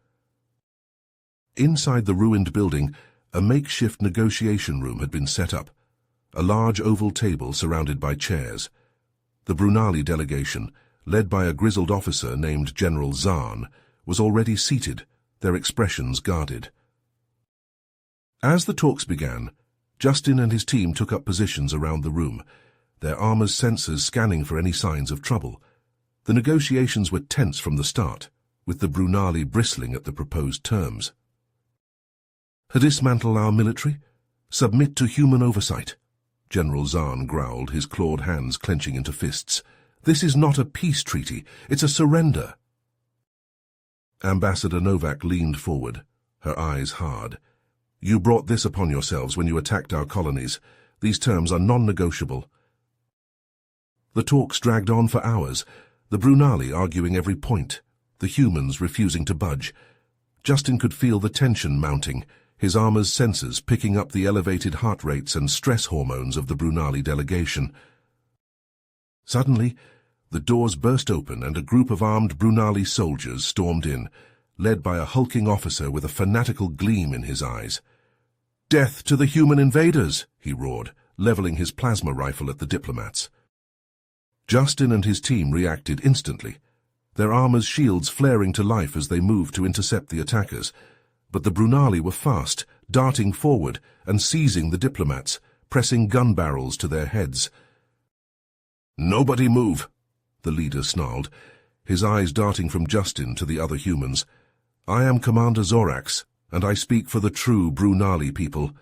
Inside the ruined building, a makeshift negotiation room had been set up, a large oval table surrounded by chairs. The Brunali delegation, led by a grizzled officer named General Zahn, was already seated, their expressions guarded. As the talks began, Justin and his team took up positions around the room, their armor's sensors scanning for any signs of trouble. The negotiations were tense from the start, with the Brunali bristling at the proposed terms. Dismantle our military? Submit to human oversight? General Zahn growled, his clawed hands clenching into fists. This is not a peace treaty, it's a surrender. Ambassador Novak leaned forward, her eyes hard. You brought this upon yourselves when you attacked our colonies. These terms are non-negotiable. The talks dragged on for hours, the Brunali arguing every point, the humans refusing to budge. Justin could feel the tension mounting, his armor's sensors picking up the elevated heart rates and stress hormones of the Brunali delegation. Suddenly, the doors burst open and a group of armed Brunali soldiers stormed in, led by a hulking officer with a fanatical gleam in his eyes. "Death to the human invaders!" he roared, leveling his plasma rifle at the diplomats. Justin and his team reacted instantly, their armor's shields flaring to life as they moved to intercept the attackers. But the Brunali were fast, darting forward and seizing the diplomats, pressing gun barrels to their heads. "Nobody move," the leader snarled. his eyes darting from Justin to the other humans. "I am Commander Zorax, and I speak for the true Brunali people.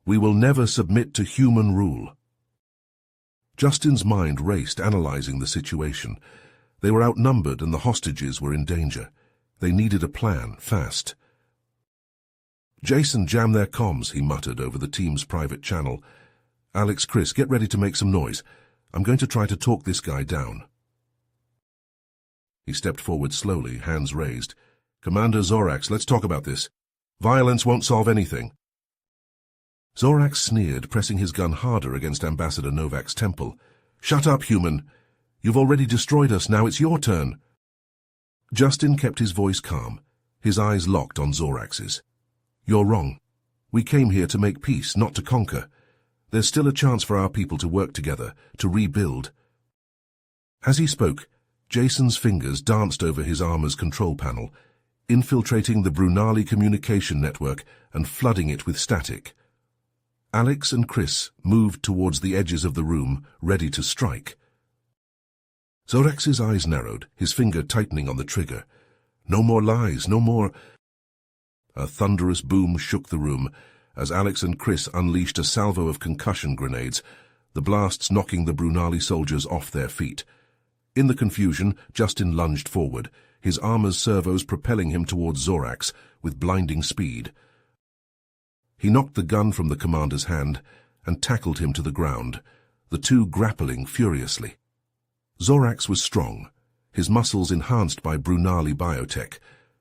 We will never submit to human rule." Justin's mind raced, analyzing the situation. They were outnumbered and the hostages were in danger. They needed a plan, fast. "Jason, jam their comms," he muttered over the team's private channel. "Alex, Chris, get ready to make some noise. I'm going to try to talk this guy down." He stepped forward slowly, hands raised. "Commander Zorax, let's talk about this. Violence won't solve anything." Zorax sneered, pressing his gun harder against Ambassador Novak's temple. "Shut up, human. You've already destroyed us, now it's your turn." Justin kept his voice calm, his eyes locked on Zorax's. "You're wrong. We came here to make peace, not to conquer. There's still a chance for our people to work together, to rebuild." As he spoke, Jason's fingers danced over his armor's control panel, infiltrating the Brunali communication network and flooding it with static. Alex and Chris moved towards the edges of the room, ready to strike. Zorax's eyes narrowed, his finger tightening on the trigger. "No more lies, no more—" A thunderous boom shook the room as Alex and Chris unleashed a salvo of concussion grenades, the blasts knocking the Brunali soldiers off their feet. In the confusion, Justin lunged forward, his armor's servos propelling him towards Zorax with blinding speed. He knocked the gun from the commander's hand and tackled him to the ground, the two grappling furiously. Zorax was strong, his muscles enhanced by Brunali biotech,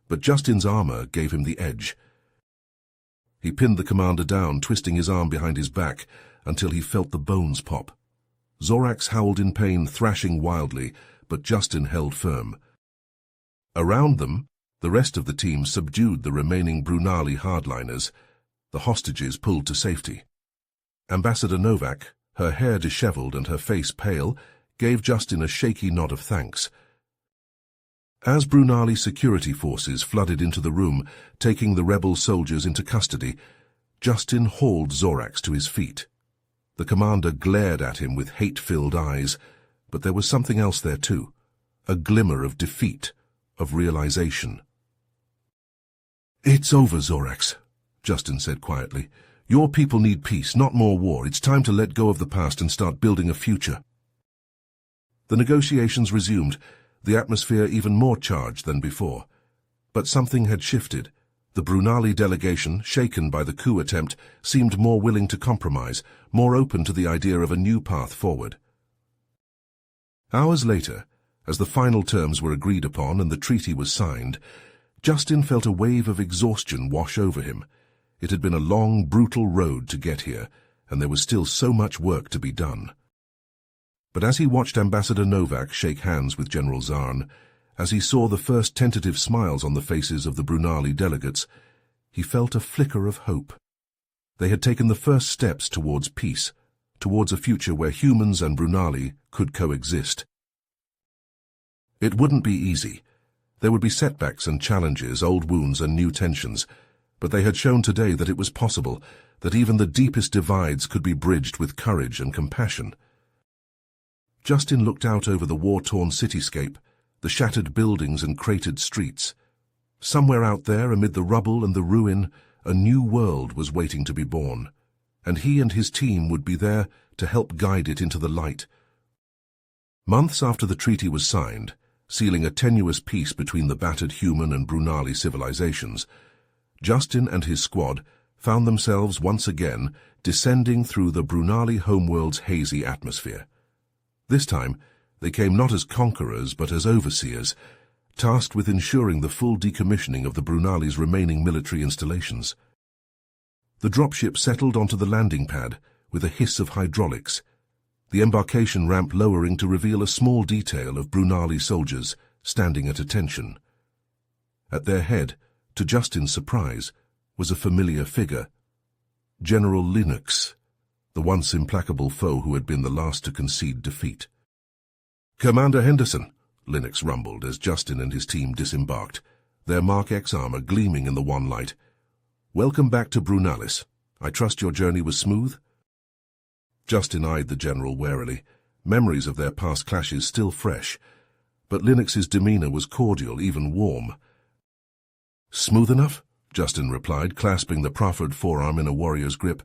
but Justin's armor gave him the edge. He pinned the commander down, twisting his arm behind his back until he felt the bones pop. Zorax howled in pain, thrashing wildly, but Justin held firm. Around them, the rest of the team subdued the remaining Brunali hardliners, the hostages pulled to safety. Ambassador Novak, her hair disheveled and her face pale, gave Justin a shaky nod of thanks. As Brunali security forces flooded into the room, taking the rebel soldiers into custody, Justin hauled Zorax to his feet. The commander glared at him with hate-filled eyes, but there was something else there too, a glimmer of defeat, of realization. "It's over, Zorax," Justin said quietly. "Your people need peace, not more war. It's time to let go of the past and start building a future." The negotiations resumed, the atmosphere even more charged than before. But something had shifted. The Brunali delegation, shaken by the coup attempt, seemed more willing to compromise, more open to the idea of a new path forward. Hours later, as the final terms were agreed upon and the treaty was signed, Justin felt a wave of exhaustion wash over him. It had been a long, brutal road to get here, and there was still so much work to be done. But as he watched Ambassador Novak shake hands with General Zarn, as he saw the first tentative smiles on the faces of the Brunali delegates, he felt a flicker of hope. They had taken the first steps towards peace, towards a future where humans and Brunali could coexist. It wouldn't be easy. There would be setbacks and challenges, old wounds and new tensions, but they had shown today that it was possible, that even the deepest divides could be bridged with courage and compassion. Justin looked out over the war-torn cityscape, the shattered buildings and cratered streets. Somewhere out there, amid the rubble and the ruin, a new world was waiting to be born, and he and his team would be there to help guide it into the light. Months after the treaty was signed, sealing a tenuous peace between the battered human and Brunali civilizations, Justin and his squad found themselves once again descending through the Brunali homeworld's hazy atmosphere. This time, they came not as conquerors but as overseers, tasked with ensuring the full decommissioning of the Brunali's remaining military installations. The dropship settled onto the landing pad with a hiss of hydraulics, the embarkation ramp lowering to reveal a small detail of Brunali soldiers standing at attention. At their head, to Justin's surprise, was a familiar figure, General Linux, the once implacable foe who had been the last to concede defeat. "Commander Henderson," Linux rumbled as Justin and his team disembarked, their Mark X armor gleaming in the one light. "Welcome back to Brunalis. I trust your journey was smooth?" Justin eyed the general warily, memories of their past clashes still fresh. but Linux's demeanor was cordial, even warm. "Smooth enough?" Justin replied, clasping the proffered forearm in a warrior's grip.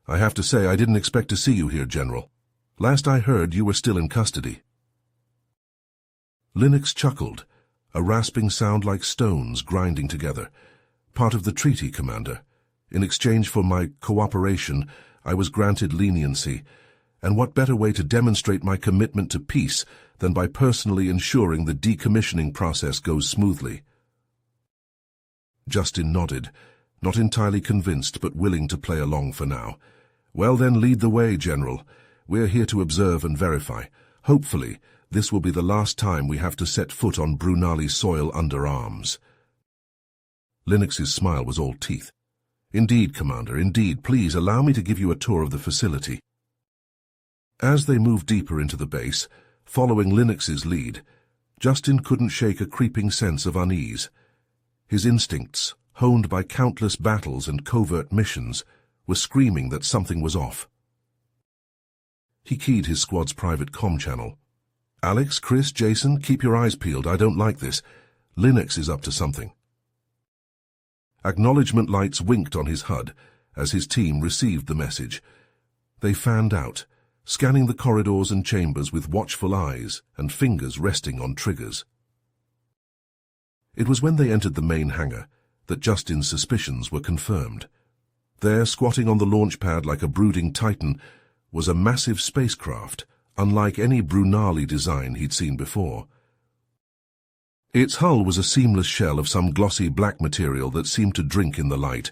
"I have to say I didn't expect to see you here, General. Last I heard, you were still in custody." Linux chuckled, a rasping sound like stones grinding together. "Part of the treaty, Commander. In exchange for my cooperation, I was granted leniency, and what better way to demonstrate my commitment to peace than by personally ensuring the decommissioning process goes smoothly?" Justin nodded, not entirely convinced but willing to play along for now. "Well then, lead the way, General. We're here to observe and verify. Hopefully, this will be the last time we have to set foot on Brunali soil under arms." Linux's smile was all teeth. "Indeed, Commander, indeed. Please allow me to give you a tour of the facility." As they moved deeper into the base, following Linux's lead, Justin couldn't shake a creeping sense of unease. His instincts, honed by countless battles and covert missions, were screaming that something was off. He keyed his squad's private comm channel. "Alex, Chris, Jason, keep your eyes peeled. I don't like this. Linux is up to something." Acknowledgement lights winked on his HUD as his team received the message. They fanned out, scanning the corridors and chambers with watchful eyes and fingers resting on triggers. It was when they entered the main hangar that Justin's suspicions were confirmed. There, squatting on the launch pad like a brooding titan, was a massive spacecraft, unlike any Brunali design he'd seen before. Its hull was a seamless shell of some glossy black material that seemed to drink in the light.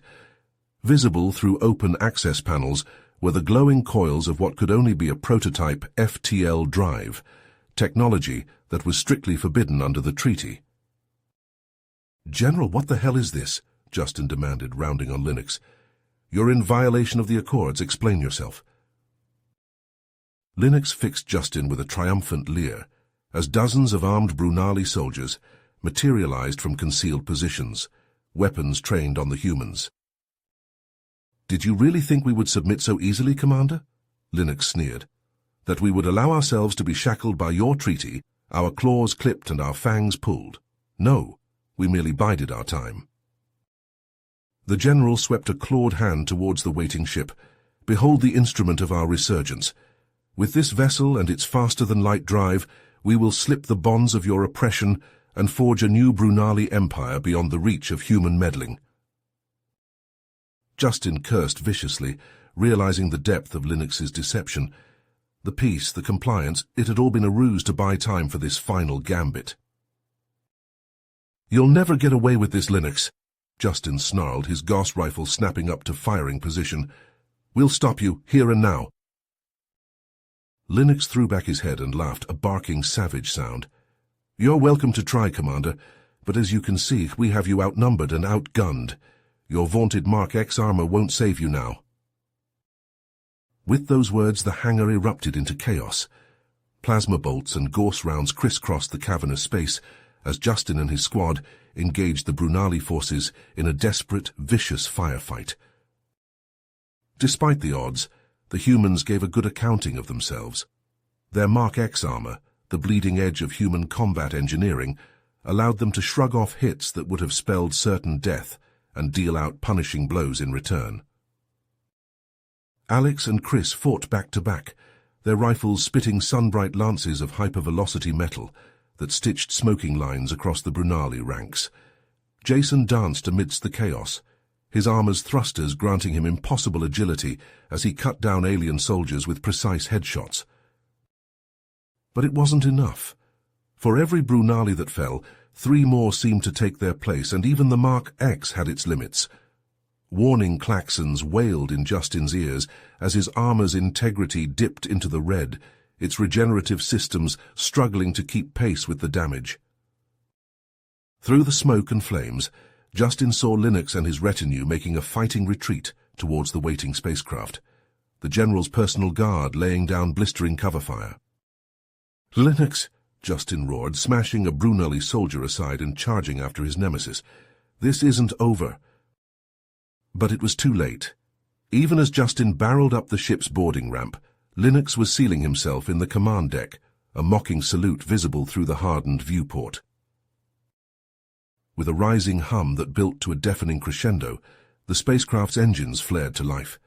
Visible through open access panels were the glowing coils of what could only be a prototype FTL drive, technology that was strictly forbidden under the treaty. "General, what the hell is this?" Justin demanded, rounding on Linux. "You're in violation of the Accords. Explain yourself." Linux fixed Justin with a triumphant leer, as dozens of armed Brunali soldiers materialized from concealed positions, weapons trained on the humans. "Did you really think we would submit so easily, Commander?" Linux sneered. "That we would allow ourselves to be shackled by your treaty, our claws clipped and our fangs pulled? No. We merely bided our time." The general swept a clawed hand towards the waiting ship. "Behold the instrument of our resurgence. With this vessel and its faster-than-light drive, we will slip the bonds of your oppression and forge a new Brunali empire beyond the reach of human meddling." Justin cursed viciously, realizing the depth of Linux's deception. The peace, the compliance, it had all been a ruse to buy time for this final gambit. "You'll never get away with this, Linux," Justin snarled, his Gauss rifle snapping up to firing position. "We'll stop you, here and now." Linux threw back his head and laughed, a barking, savage sound. "You're welcome to try, Commander, but as you can see, we have you outnumbered and outgunned. Your vaunted Mark X armor won't save you now." With those words, the hangar erupted into chaos. Plasma bolts and Gauss rounds crisscrossed the cavernous space as Justin and his squad engaged the Brunali forces in a desperate, vicious firefight. Despite the odds, the humans gave a good accounting of themselves. Their Mark X armor, the bleeding edge of human combat engineering, allowed them to shrug off hits that would have spelled certain death and deal out punishing blows in return. Alex and Chris fought back to back, their rifles spitting sun-bright lances of hypervelocity metal that stitched smoking lines across the Brunali ranks. Jason danced amidst the chaos, his armor's thrusters granting him impossible agility as he cut down alien soldiers with precise headshots. But it wasn't enough. For every Brunali that fell, 3 more seemed to take their place, and even the Mark X had its limits. Warning klaxons wailed in Justin's ears as his armor's integrity dipped into the red, its regenerative systems struggling to keep pace with the damage. Through the smoke and flames, Justin saw Linux and his retinue making a fighting retreat towards the waiting spacecraft, the general's personal guard laying down blistering cover fire. "Linux!" Justin roared, smashing a Brunali soldier aside and charging after his nemesis. "This isn't over." But it was too late. Even as Justin barreled up the ship's boarding ramp, Linux was sealing himself in the command deck, a mocking salute visible through the hardened viewport. With a rising hum that built to a deafening crescendo, the spacecraft's engines flared to life.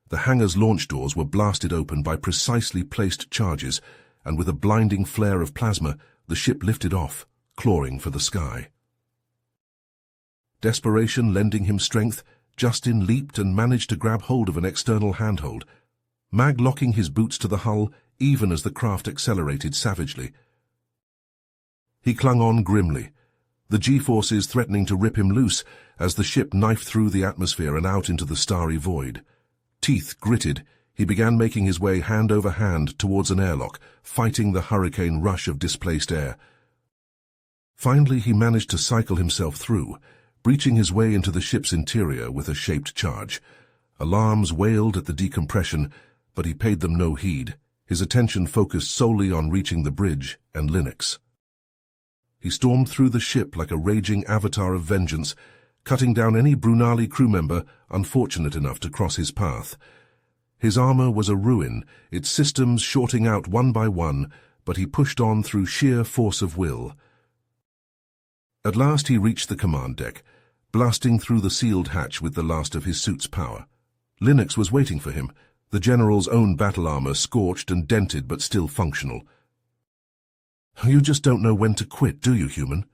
The hangar's launch doors were blasted open by precisely placed charges, and with a blinding flare of plasma, the ship lifted off, clawing for the sky. Desperation lending him strength, Justin leaped and managed to grab hold of an external handhold, Mag locking his boots to the hull even as the craft accelerated savagely. He clung on grimly, the G-forces threatening to rip him loose as the ship knifed through the atmosphere and out into the starry void. Teeth gritted, he began making his way hand over hand towards an airlock, fighting the hurricane rush of displaced air. Finally, he managed to cycle himself through, breaching his way into the ship's interior with a shaped charge. Alarms wailed at the decompression, but he paid them no heed, his attention focused solely on reaching the bridge and Linux. He stormed through the ship like a raging avatar of vengeance, cutting down any Brunali crew member unfortunate enough to cross his path. His armor was a ruin, its systems shorting out one by one, but he pushed on through sheer force of will. At last he reached the command deck, blasting through the sealed hatch with the last of his suit's power. Linux was waiting for him, the general's own battle armor scorched and dented but still functional. "You just don't know when to quit, do you, human?"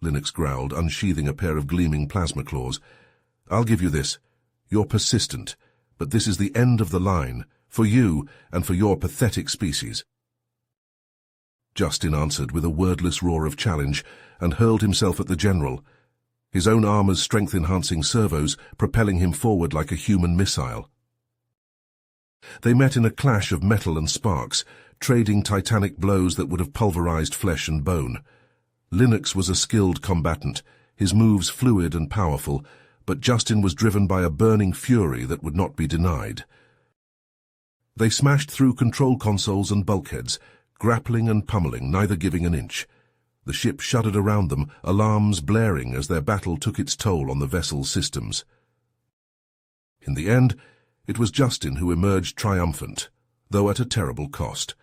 Linux growled, unsheathing a pair of gleaming plasma claws. "I'll give you this. You're persistent, but this is the end of the line, for you and for your pathetic species." Justin answered with a wordless roar of challenge and hurled himself at the general, his own armor's strength-enhancing servos propelling him forward like a human missile. They met in a clash of metal and sparks, trading titanic blows that would have pulverized flesh and bone. Linux was a skilled combatant, his moves fluid and powerful, but Justin was driven by a burning fury that would not be denied. They smashed through control consoles and bulkheads, grappling and pummeling, neither giving an inch. The ship shuddered around them, alarms blaring as their battle took its toll on the vessel's systems. In the end, it was Justin who emerged triumphant, though at a terrible cost.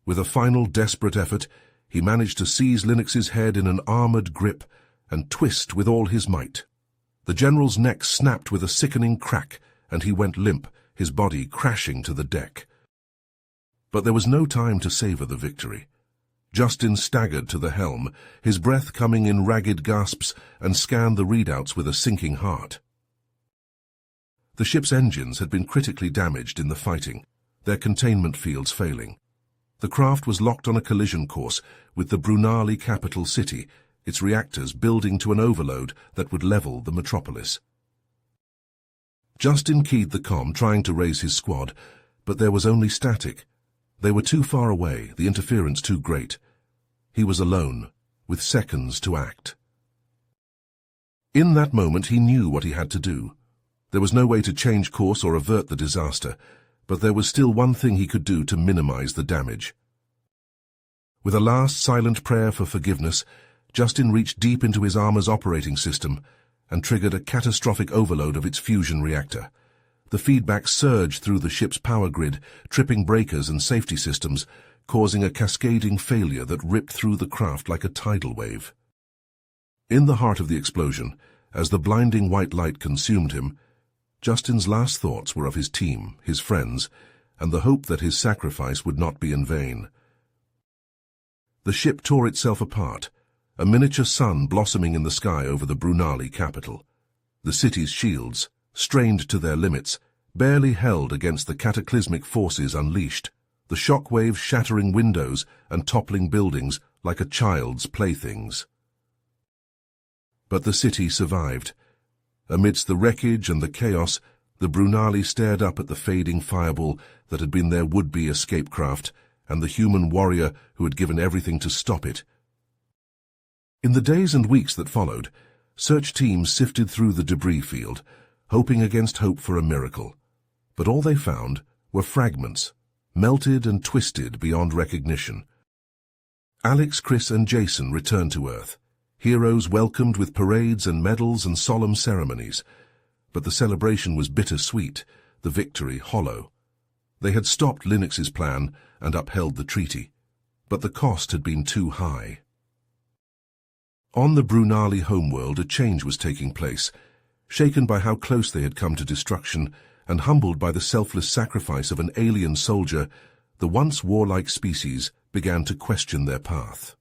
With a final desperate effort, he managed to seize Linux's head in an armored grip and twist with all his might. The general's neck snapped with a sickening crack, and he went limp, his body crashing to the deck. But there was no time to savor the victory. Justin staggered to the helm, his breath coming in ragged gasps, and scanned the readouts with a sinking heart. The ship's engines had been critically damaged in the fighting, their containment fields failing. The craft was locked on a collision course with the Brunali capital city, its reactors building to an overload that would level the metropolis. Justin keyed the comm, trying to raise his squad, but there was only static. They were too far away, the interference too great. He was alone, with seconds to act. In that moment he knew what he had to do. There was no way to change course or avert the disaster, but there was still one thing he could do to minimize the damage. With a last silent prayer for forgiveness, Justin reached deep into his armor's operating system and triggered a catastrophic overload of its fusion reactor. The feedback surged through the ship's power grid, tripping breakers and safety systems, causing a cascading failure that ripped through the craft like a tidal wave. In the heart of the explosion, as the blinding white light consumed him, Justin's last thoughts were of his team, his friends, and the hope that his sacrifice would not be in vain. The ship tore itself apart, a miniature sun blossoming in the sky over the Brunali capital. The city's shields, strained to their limits, barely held against the cataclysmic forces unleashed, the shockwave shattering windows and toppling buildings like a child's playthings. But the city survived. Amidst the wreckage and the chaos, the Brunali stared up at the fading fireball that had been their would-be escape craft and the human warrior who had given everything to stop it. In the days and weeks that followed, search teams sifted through the debris field, hoping against hope for a miracle. But all they found were fragments, melted and twisted beyond recognition. Alex, Chris, and Jason returned to Earth, heroes welcomed with parades and medals and solemn ceremonies. But the celebration was bittersweet, the victory hollow. They had stopped Linux's plan and upheld the treaty. but the cost had been too high. On the Brunali homeworld, a change was taking place. Shaken by how close they had come to destruction, and humbled by the selfless sacrifice of an alien soldier, the once warlike species began to question their path.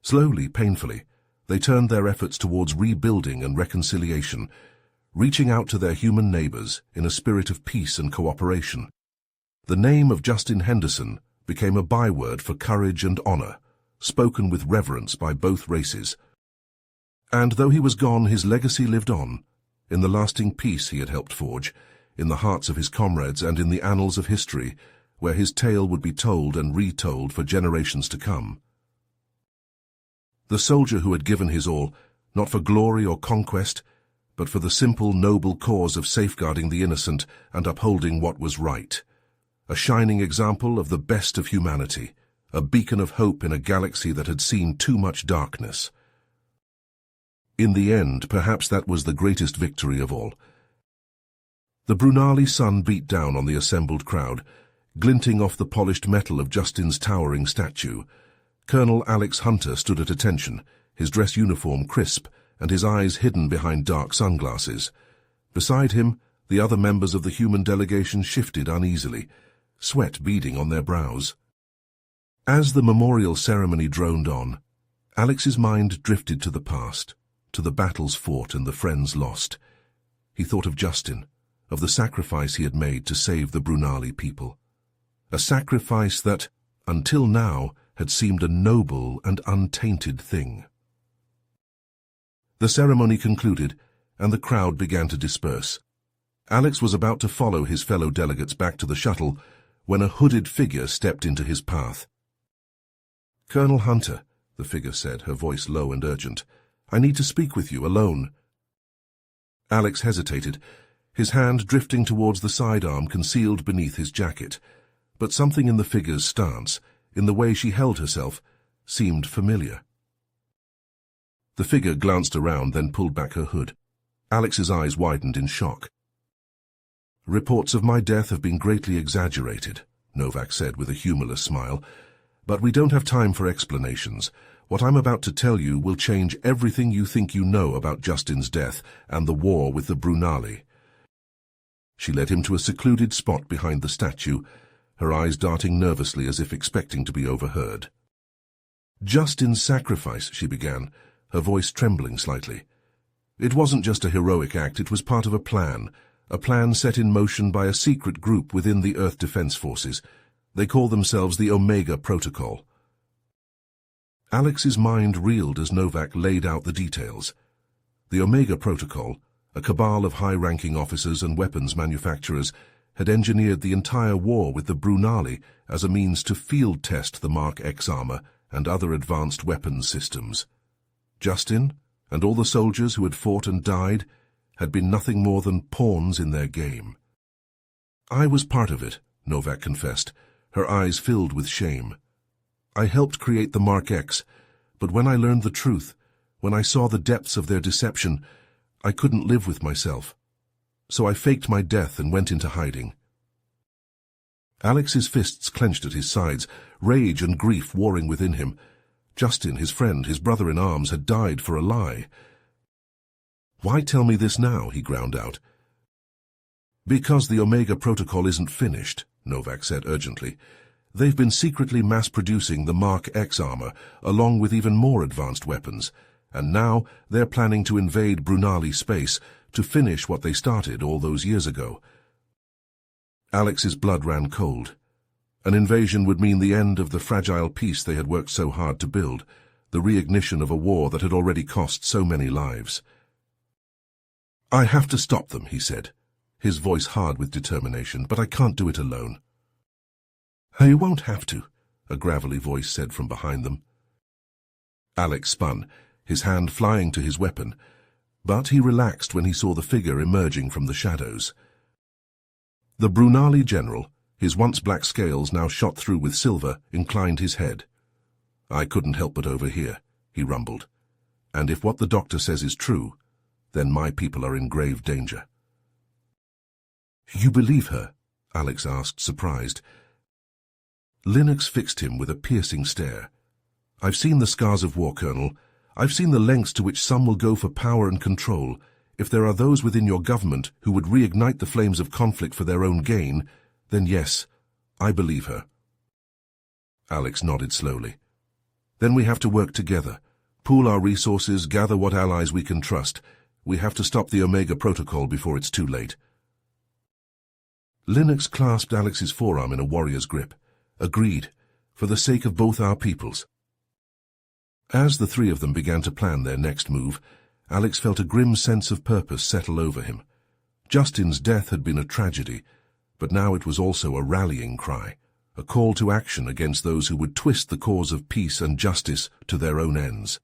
Slowly, painfully, they turned their efforts towards rebuilding and reconciliation, reaching out to their human neighbors in a spirit of peace and cooperation. The name of Justin Henderson became a byword for courage and honor, spoken with reverence by both races. And though he was gone, his legacy lived on, in the lasting peace he had helped forge, in the hearts of his comrades and in the annals of history, where his tale would be told and retold for generations to come. The soldier who had given his all, not for glory or conquest, but for the simple, noble cause of safeguarding the innocent and upholding what was right. A shining example of the best of humanity, a beacon of hope in a galaxy that had seen too much darkness. In the end, perhaps that was the greatest victory of all. The Brunali sun beat down on the assembled crowd, glinting off the polished metal of Justin's towering statue. Colonel Alex Hunter stood at attention, his dress uniform crisp and his eyes hidden behind dark sunglasses. Beside him, the other members of the human delegation shifted uneasily, sweat beading on their brows. As the memorial ceremony droned on, Alex's mind drifted to the past, to the battles fought and the friends lost. He thought of Justin, of the sacrifice he had made to save the Brunali people. A sacrifice that, until now, had seemed a noble and untainted thing. The ceremony concluded, and the crowd began to disperse. Alex was about to follow his fellow delegates back to the shuttle when a hooded figure stepped into his path. "Colonel Hunter," the figure said, her voice low and urgent, "I need to speak with you alone." Alex hesitated, his hand drifting towards the sidearm concealed beneath his jacket, but something in the figure's stance, in the way she held herself, seemed familiar. The figure glanced around, then pulled back her hood. Alex's eyes widened in shock. "Reports of my death have been greatly exaggerated," Novak said with a humorless smile, "but we don't have time for explanations. What I'm about to tell you will change everything you think you know about Justin's death and the war with the Brunali." She led him to a secluded spot behind the statue, her eyes darting nervously as if expecting to be overheard. "Justin's sacrifice," she began, her voice trembling slightly. "It wasn't just a heroic act, it was part of a plan set in motion by a secret group within the Earth Defense Forces. They call themselves the Omega Protocol." Alex's mind reeled as Novak laid out the details. The Omega Protocol, a cabal of high-ranking officers and weapons manufacturers, had engineered the entire war with the Brunali as a means to field-test the Mark X armor and other advanced weapons systems. Justin, and all the soldiers who had fought and died, had been nothing more than pawns in their game. "I was part of it," Novak confessed, her eyes filled with shame. "I helped create the Mark X, but when I learned the truth, when I saw the depths of their deception, I couldn't live with myself. So I faked my death and went into hiding." Alex's fists clenched at his sides, rage and grief warring within him. Justin, his friend, his brother-in-arms, had died for a lie. "Why tell me this now?" he ground out. "Because the Omega Protocol isn't finished," Novak said urgently. "They've been secretly mass-producing the Mark X armor, along with even more advanced weapons, and now they're planning to invade Brunali space to finish what they started all those years ago." Alex's blood ran cold. An invasion would mean the end of the fragile peace they had worked so hard to build, the reignition of a war that had already cost so many lives. "I have to stop them," he said, his voice hard with determination, "but I can't do it alone." "You won't have to," a gravelly voice said from behind them. Alex spun, his hand flying to his weapon, but he relaxed when he saw the figure emerging from the shadows. The Brunali general, his once black scales now shot through with silver, inclined his head. "I couldn't help but overhear," he rumbled. "And if what the doctor says is true, then my people are in grave danger." "You believe her?" Alex asked, surprised. Linux fixed him with a piercing stare. "I've seen the scars of war, Colonel. I've seen the lengths to which some will go for power and control. If there are those within your government who would reignite the flames of conflict for their own gain, then yes, I believe her." Alex nodded slowly. "Then we have to work together. Pool our resources, gather what allies we can trust. We have to stop the Omega Protocol before it's too late." Linux clasped Alex's forearm in a warrior's grip. "Agreed, for the sake of both our peoples." As the three of them began to plan their next move, Alex felt a grim sense of purpose settle over him. Justin's death had been a tragedy, but now it was also a rallying cry, a call to action against those who would twist the cause of peace and justice to their own ends.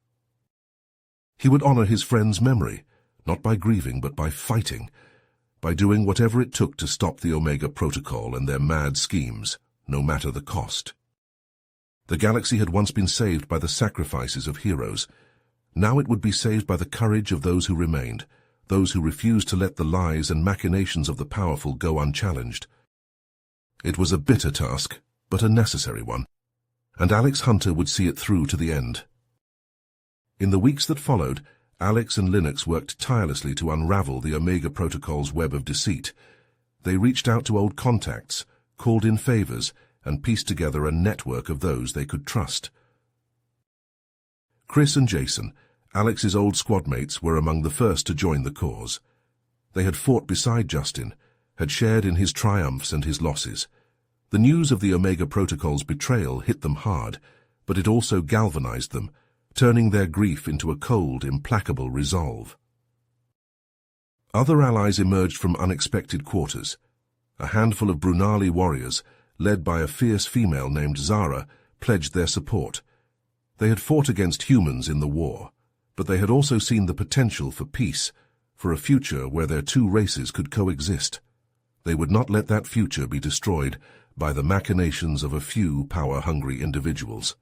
He would honor his friend's memory, not by grieving but by fighting, by doing whatever it took to stop the Omega Protocol and their mad schemes, no matter the cost. The galaxy had once been saved by the sacrifices of heroes. Now it would be saved by the courage of those who remained, those who refused to let the lies and machinations of the powerful go unchallenged. It was a bitter task, but a necessary one, and Alex Hunter would see it through to the end. In the weeks that followed, Alex and Linux worked tirelessly to unravel the Omega Protocol's web of deceit. They reached out to old contacts, called in favors, and pieced together a network of those they could trust. Chris and Jason, Alex's old squad mates, were among the first to join the cause. They had fought beside Justin, had shared in his triumphs and his losses. The news of the Omega Protocol's betrayal hit them hard, but it also galvanized them, turning their grief into a cold, implacable resolve. Other allies emerged from unexpected quarters. A handful of Brunali warriors, led by a fierce female named Zara, pledged their support. They had fought against humans in the war, but they had also seen the potential for peace, for a future where their two races could coexist. They would not let that future be destroyed by the machinations of a few power-hungry individuals.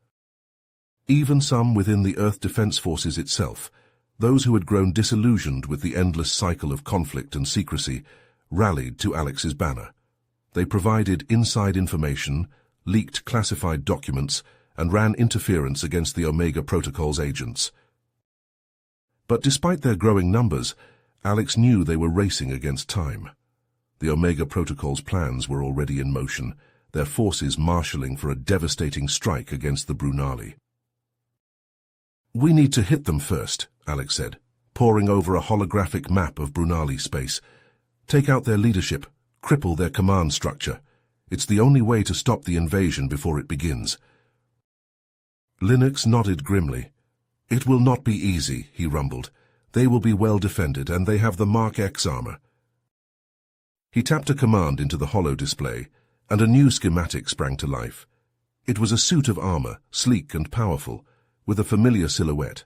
Even some within the Earth Defense Forces itself, those who had grown disillusioned with the endless cycle of conflict and secrecy, rallied to Alex's banner. They provided inside information, leaked classified documents, and ran interference against the Omega Protocol's agents. But despite their growing numbers, Alex knew they were racing against time. The Omega Protocol's plans were already in motion, their forces marshalling for a devastating strike against the Brunali. "We need to hit them first," Alex said, poring over a holographic map of Brunali space. "Take out their leadership, cripple their command structure. It's the only way to stop the invasion before it begins." Linux nodded grimly. "It will not be easy," he rumbled. "They will be well defended, and they have the Mark X armor." He tapped a command into the holo display, and a new schematic sprang to life. It was a suit of armor, sleek and powerful, with a familiar silhouette.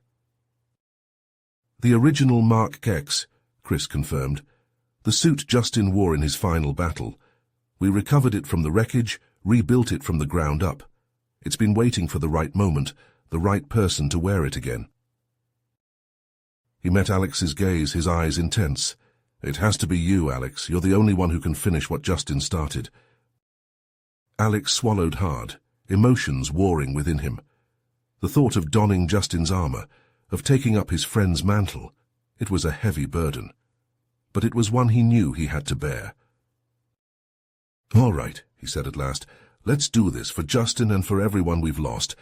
"The original Mark X," Chris confirmed. "The suit Justin wore in his final battle. We recovered it from the wreckage, rebuilt it from the ground up. It's been waiting for the right moment, the right person to wear it again." He met Alex's gaze, his eyes intense. "It has to be you, Alex. You're the only one who can finish what Justin started." Alex swallowed hard, emotions warring within him. The thought of donning Justin's armor, of taking up his friend's mantle, it was a heavy burden. But it was one he knew he had to bear. "All right," he said at last. "Let's do this for Justin and for everyone we've lost."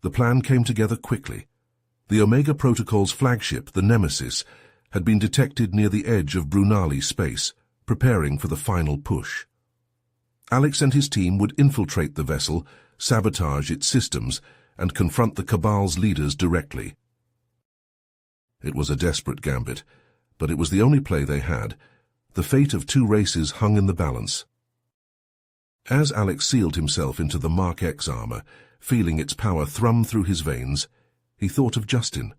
The plan came together quickly. The Omega Protocol's flagship, the Nemesis, had been detected near the edge of Brunali space, preparing for the final push. Alex and his team would infiltrate the vessel, sabotage its systems, and confront the Cabal's leaders directly. It was a desperate gambit, but it was the only play they had. The fate of two races hung in the balance. As Alex sealed himself into the Mark X armor, feeling its power thrum through his veins, he thought of Justin,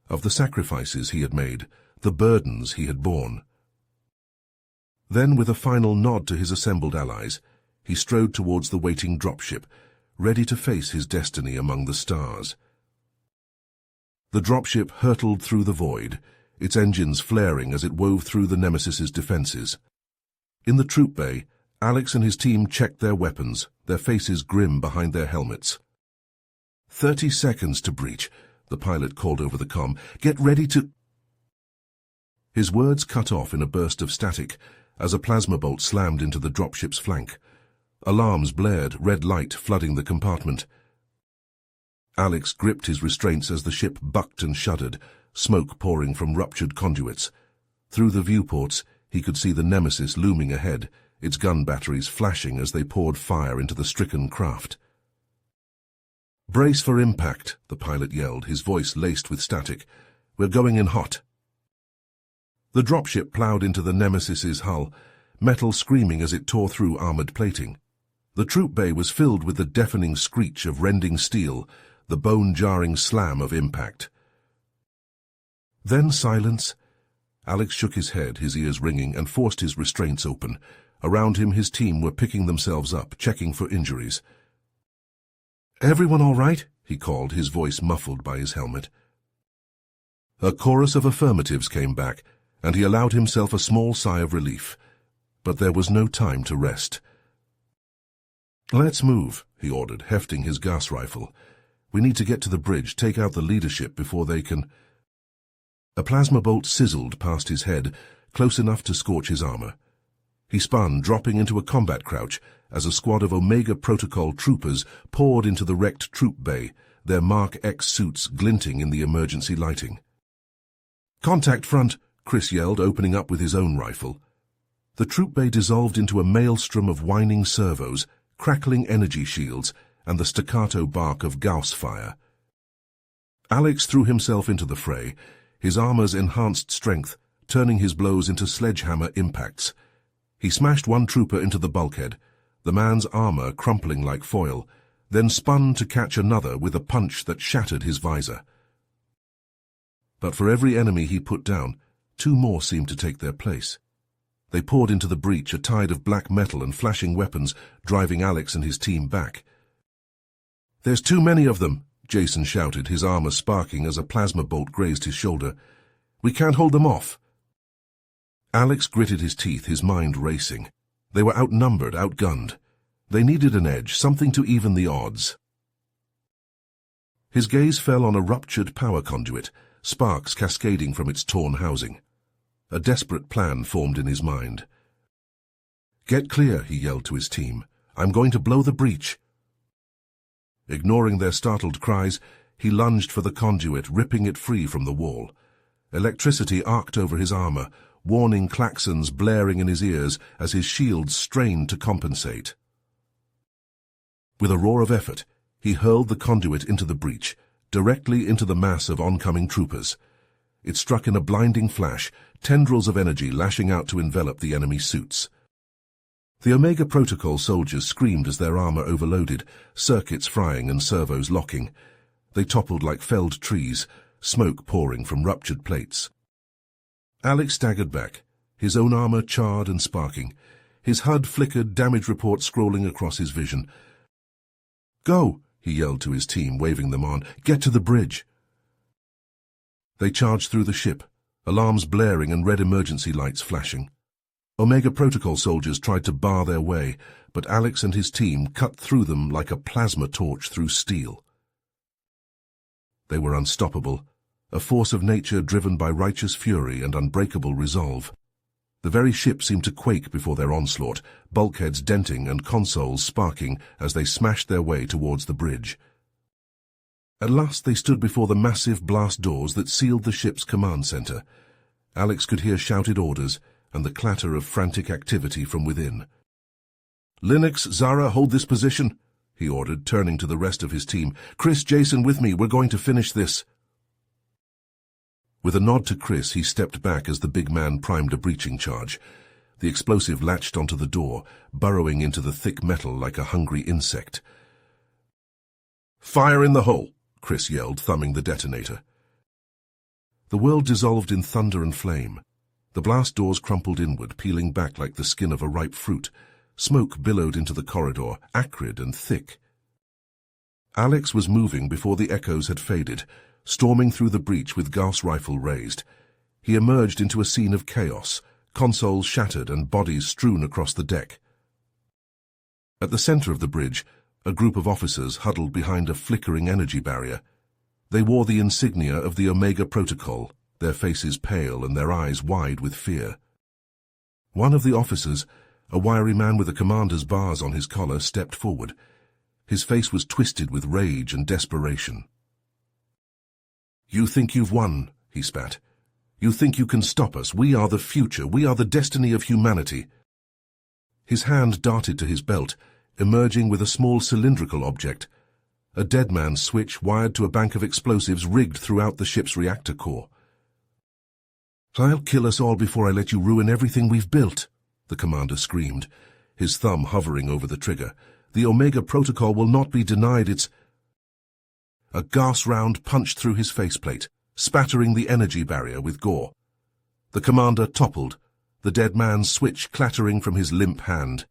of the sacrifices he had made, the burdens he had borne. Then, with a final nod to his assembled allies, he strode towards the waiting dropship, ready to face his destiny among the stars. The dropship hurtled through the void, its engines flaring as it wove through the Nemesis's defenses. In the troop bay, Alex and his team checked their weapons, their faces grim behind their helmets. 30 seconds to breach, the pilot called over the comm. Get ready to... His words cut off in a burst of static as a plasma bolt slammed into the dropship's flank. Alarms blared, red light flooding the compartment. Alex gripped his restraints as the ship bucked and shuddered, smoke pouring from ruptured conduits. Through the viewports, he could see the Nemesis looming ahead, its gun batteries flashing as they poured fire into the stricken craft. "Brace for impact," the pilot yelled, his voice laced with static. "We're going in hot." The dropship ploughed into the Nemesis's hull, metal screaming as it tore through armored plating. The troop bay was filled with the deafening screech of rending steel, the bone-jarring slam of impact. Then silence. Alex shook his head, his ears ringing, and forced his restraints open. Around him, his team were picking themselves up, checking for injuries. "Everyone all right?" he called, his voice muffled by his helmet. A chorus of affirmatives came back, and he allowed himself a small sigh of relief. But there was no time to rest. "Let's move," he ordered, hefting his gas rifle. "We need to get to the bridge, take out the leadership before they can—" A plasma bolt sizzled past his head, close enough to scorch his armor. He spun, dropping into a combat crouch, as a squad of Omega Protocol troopers poured into the wrecked troop bay, their Mark X suits glinting in the emergency lighting. "Contact front," Chris yelled, opening up with his own rifle. The troop bay dissolved into a maelstrom of whining servos, crackling energy shields, and the staccato bark of Gauss fire. Alex threw himself into the fray, his armor's enhanced strength turning his blows into sledgehammer impacts. He smashed one trooper into the bulkhead, the man's armor crumpling like foil, then spun to catch another with a punch that shattered his visor. But for every enemy he put down, 2 more seemed to take their place. They poured into the breach, a tide of black metal and flashing weapons, driving Alex and his team back. "There's too many of them," Jason shouted, his armor sparking as a plasma bolt grazed his shoulder. "We can't hold them off." Alex gritted his teeth, his mind racing. They were outnumbered, outgunned. They needed an edge, something to even the odds. His gaze fell on a ruptured power conduit, sparks cascading from its torn housing. A desperate plan formed in his mind. "Get clear," he yelled to his team. "I'm going to blow the breach." Ignoring their startled cries, he lunged for the conduit, ripping it free from the wall. Electricity arced over his armor, warning klaxons blaring in his ears as his shields strained to compensate. With a roar of effort, he hurled the conduit into the breach, directly into the mass of oncoming troopers. It struck in a blinding flash, tendrils of energy lashing out to envelop the enemy suits. The Omega Protocol soldiers screamed as their armor overloaded, circuits frying and servos locking. They toppled like felled trees, smoke pouring from ruptured plates. Alex staggered back, his own armor charred and sparking. His HUD flickered, damage reports scrolling across his vision. "Go!" he yelled to his team, waving them on. "Get to the bridge!" They charged through the ship, alarms blaring and red emergency lights flashing. Omega Protocol soldiers tried to bar their way, but Alex and his team cut through them like a plasma torch through steel. They were unstoppable, a force of nature driven by righteous fury and unbreakable resolve. The very ship seemed to quake before their onslaught, bulkheads denting and consoles sparking as they smashed their way towards the bridge. At last they stood before the massive blast doors that sealed the ship's command center. Alex could hear shouted orders and the clatter of frantic activity from within. "Linux, Zara, hold this position," he ordered, turning to the rest of his team. "Chris, Jason, with me. We're going to finish this." With a nod to Chris, he stepped back as the big man primed a breaching charge. The explosive latched onto the door, burrowing into the thick metal like a hungry insect. "Fire in the hole!" Chris yelled, thumbing the detonator. The world dissolved in thunder and flame. The blast doors crumpled inward, peeling back like the skin of a ripe fruit. Smoke billowed into the corridor, acrid and thick. Alex was moving before the echoes had faded, storming through the breach with Gauss rifle raised. He emerged into a scene of chaos, consoles shattered and bodies strewn across the deck. At the center of the bridge, a group of officers huddled behind a flickering energy barrier. They wore the insignia of the Omega Protocol, their faces pale and their eyes wide with fear. One of the officers, a wiry man with a commander's bars on his collar, stepped forward. His face was twisted with rage and desperation. "You think you've won," he spat. "You think you can stop us? We are the future. We are the destiny of humanity." His hand darted to his belt, emerging with a small cylindrical object, a dead man's switch wired to a bank of explosives rigged throughout the ship's reactor core. "I'll kill us all before I let you ruin everything we've built," the commander screamed, his thumb hovering over the trigger. "The Omega Protocol will not be denied its—" A gas round punched through his faceplate, spattering the energy barrier with gore. The commander toppled, the dead man's switch clattering from his limp hand.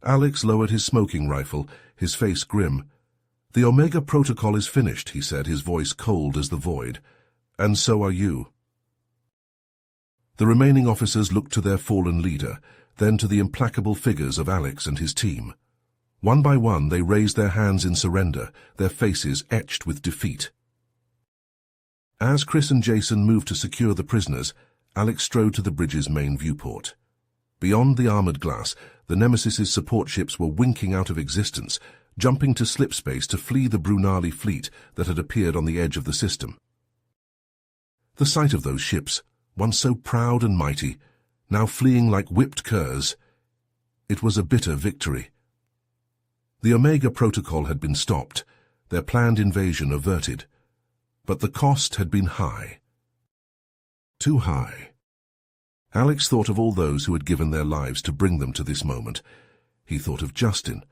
Alex lowered his smoking rifle, his face grim. "The Omega Protocol is finished," he said, his voice cold as the void. "And so are you." The remaining officers looked to their fallen leader, then to the implacable figures of Alex and his team. One by one they raised their hands in surrender, their faces etched with defeat. As Chris and Jason moved to secure the prisoners, Alex strode to the bridge's main viewport. Beyond the armored glass, the Nemesis's support ships were winking out of existence, jumping to slip space to flee the Brunali fleet that had appeared on the edge of the system. The sight of those ships, once so proud and mighty, now fleeing like whipped curs, it was a bitter victory. The Omega Protocol had been stopped, their planned invasion averted, but the cost had been high. Too high. Alex thought of all those who had given their lives to bring them to this moment. He thought of Justin,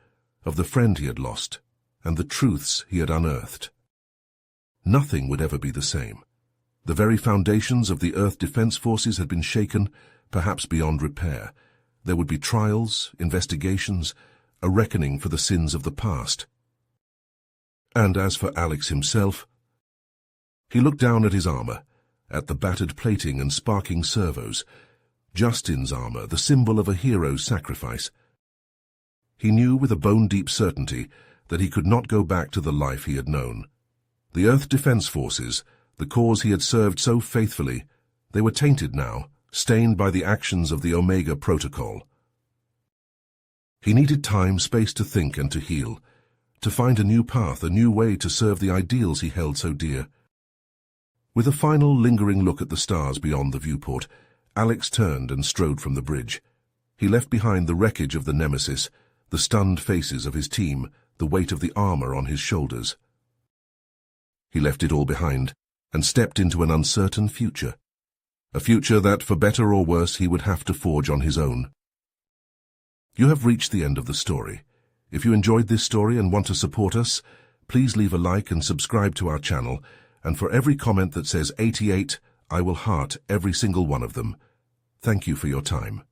of the friend he had lost, and the truths he had unearthed. Nothing would ever be the same. The very foundations of the Earth Defense Forces had been shaken, perhaps beyond repair. There would be trials, investigations, a reckoning for the sins of the past. And as for Alex himself, he looked down at his armor, at the battered plating and sparking servos. Justin's armor, the symbol of a hero's sacrifice. He knew with a bone-deep certainty that he could not go back to the life he had known. The Earth Defense Forces, the cause he had served so faithfully, they were tainted now, stained by the actions of the Omega Protocol. He needed time, space to think and to heal, to find a new path, a new way to serve the ideals he held so dear. With a final lingering look at the stars beyond the viewport, Alex turned and strode from the bridge. He left behind the wreckage of the Nemesis, the stunned faces of his team, the weight of the armor on his shoulders. He left it all behind and stepped into an uncertain future. A future that, for better or worse, he would have to forge on his own. You have reached the end of the story. If you enjoyed this story and want to support us, please leave a like and subscribe to our channel, and for every comment that says 88, I will heart every single one of them. Thank you for your time.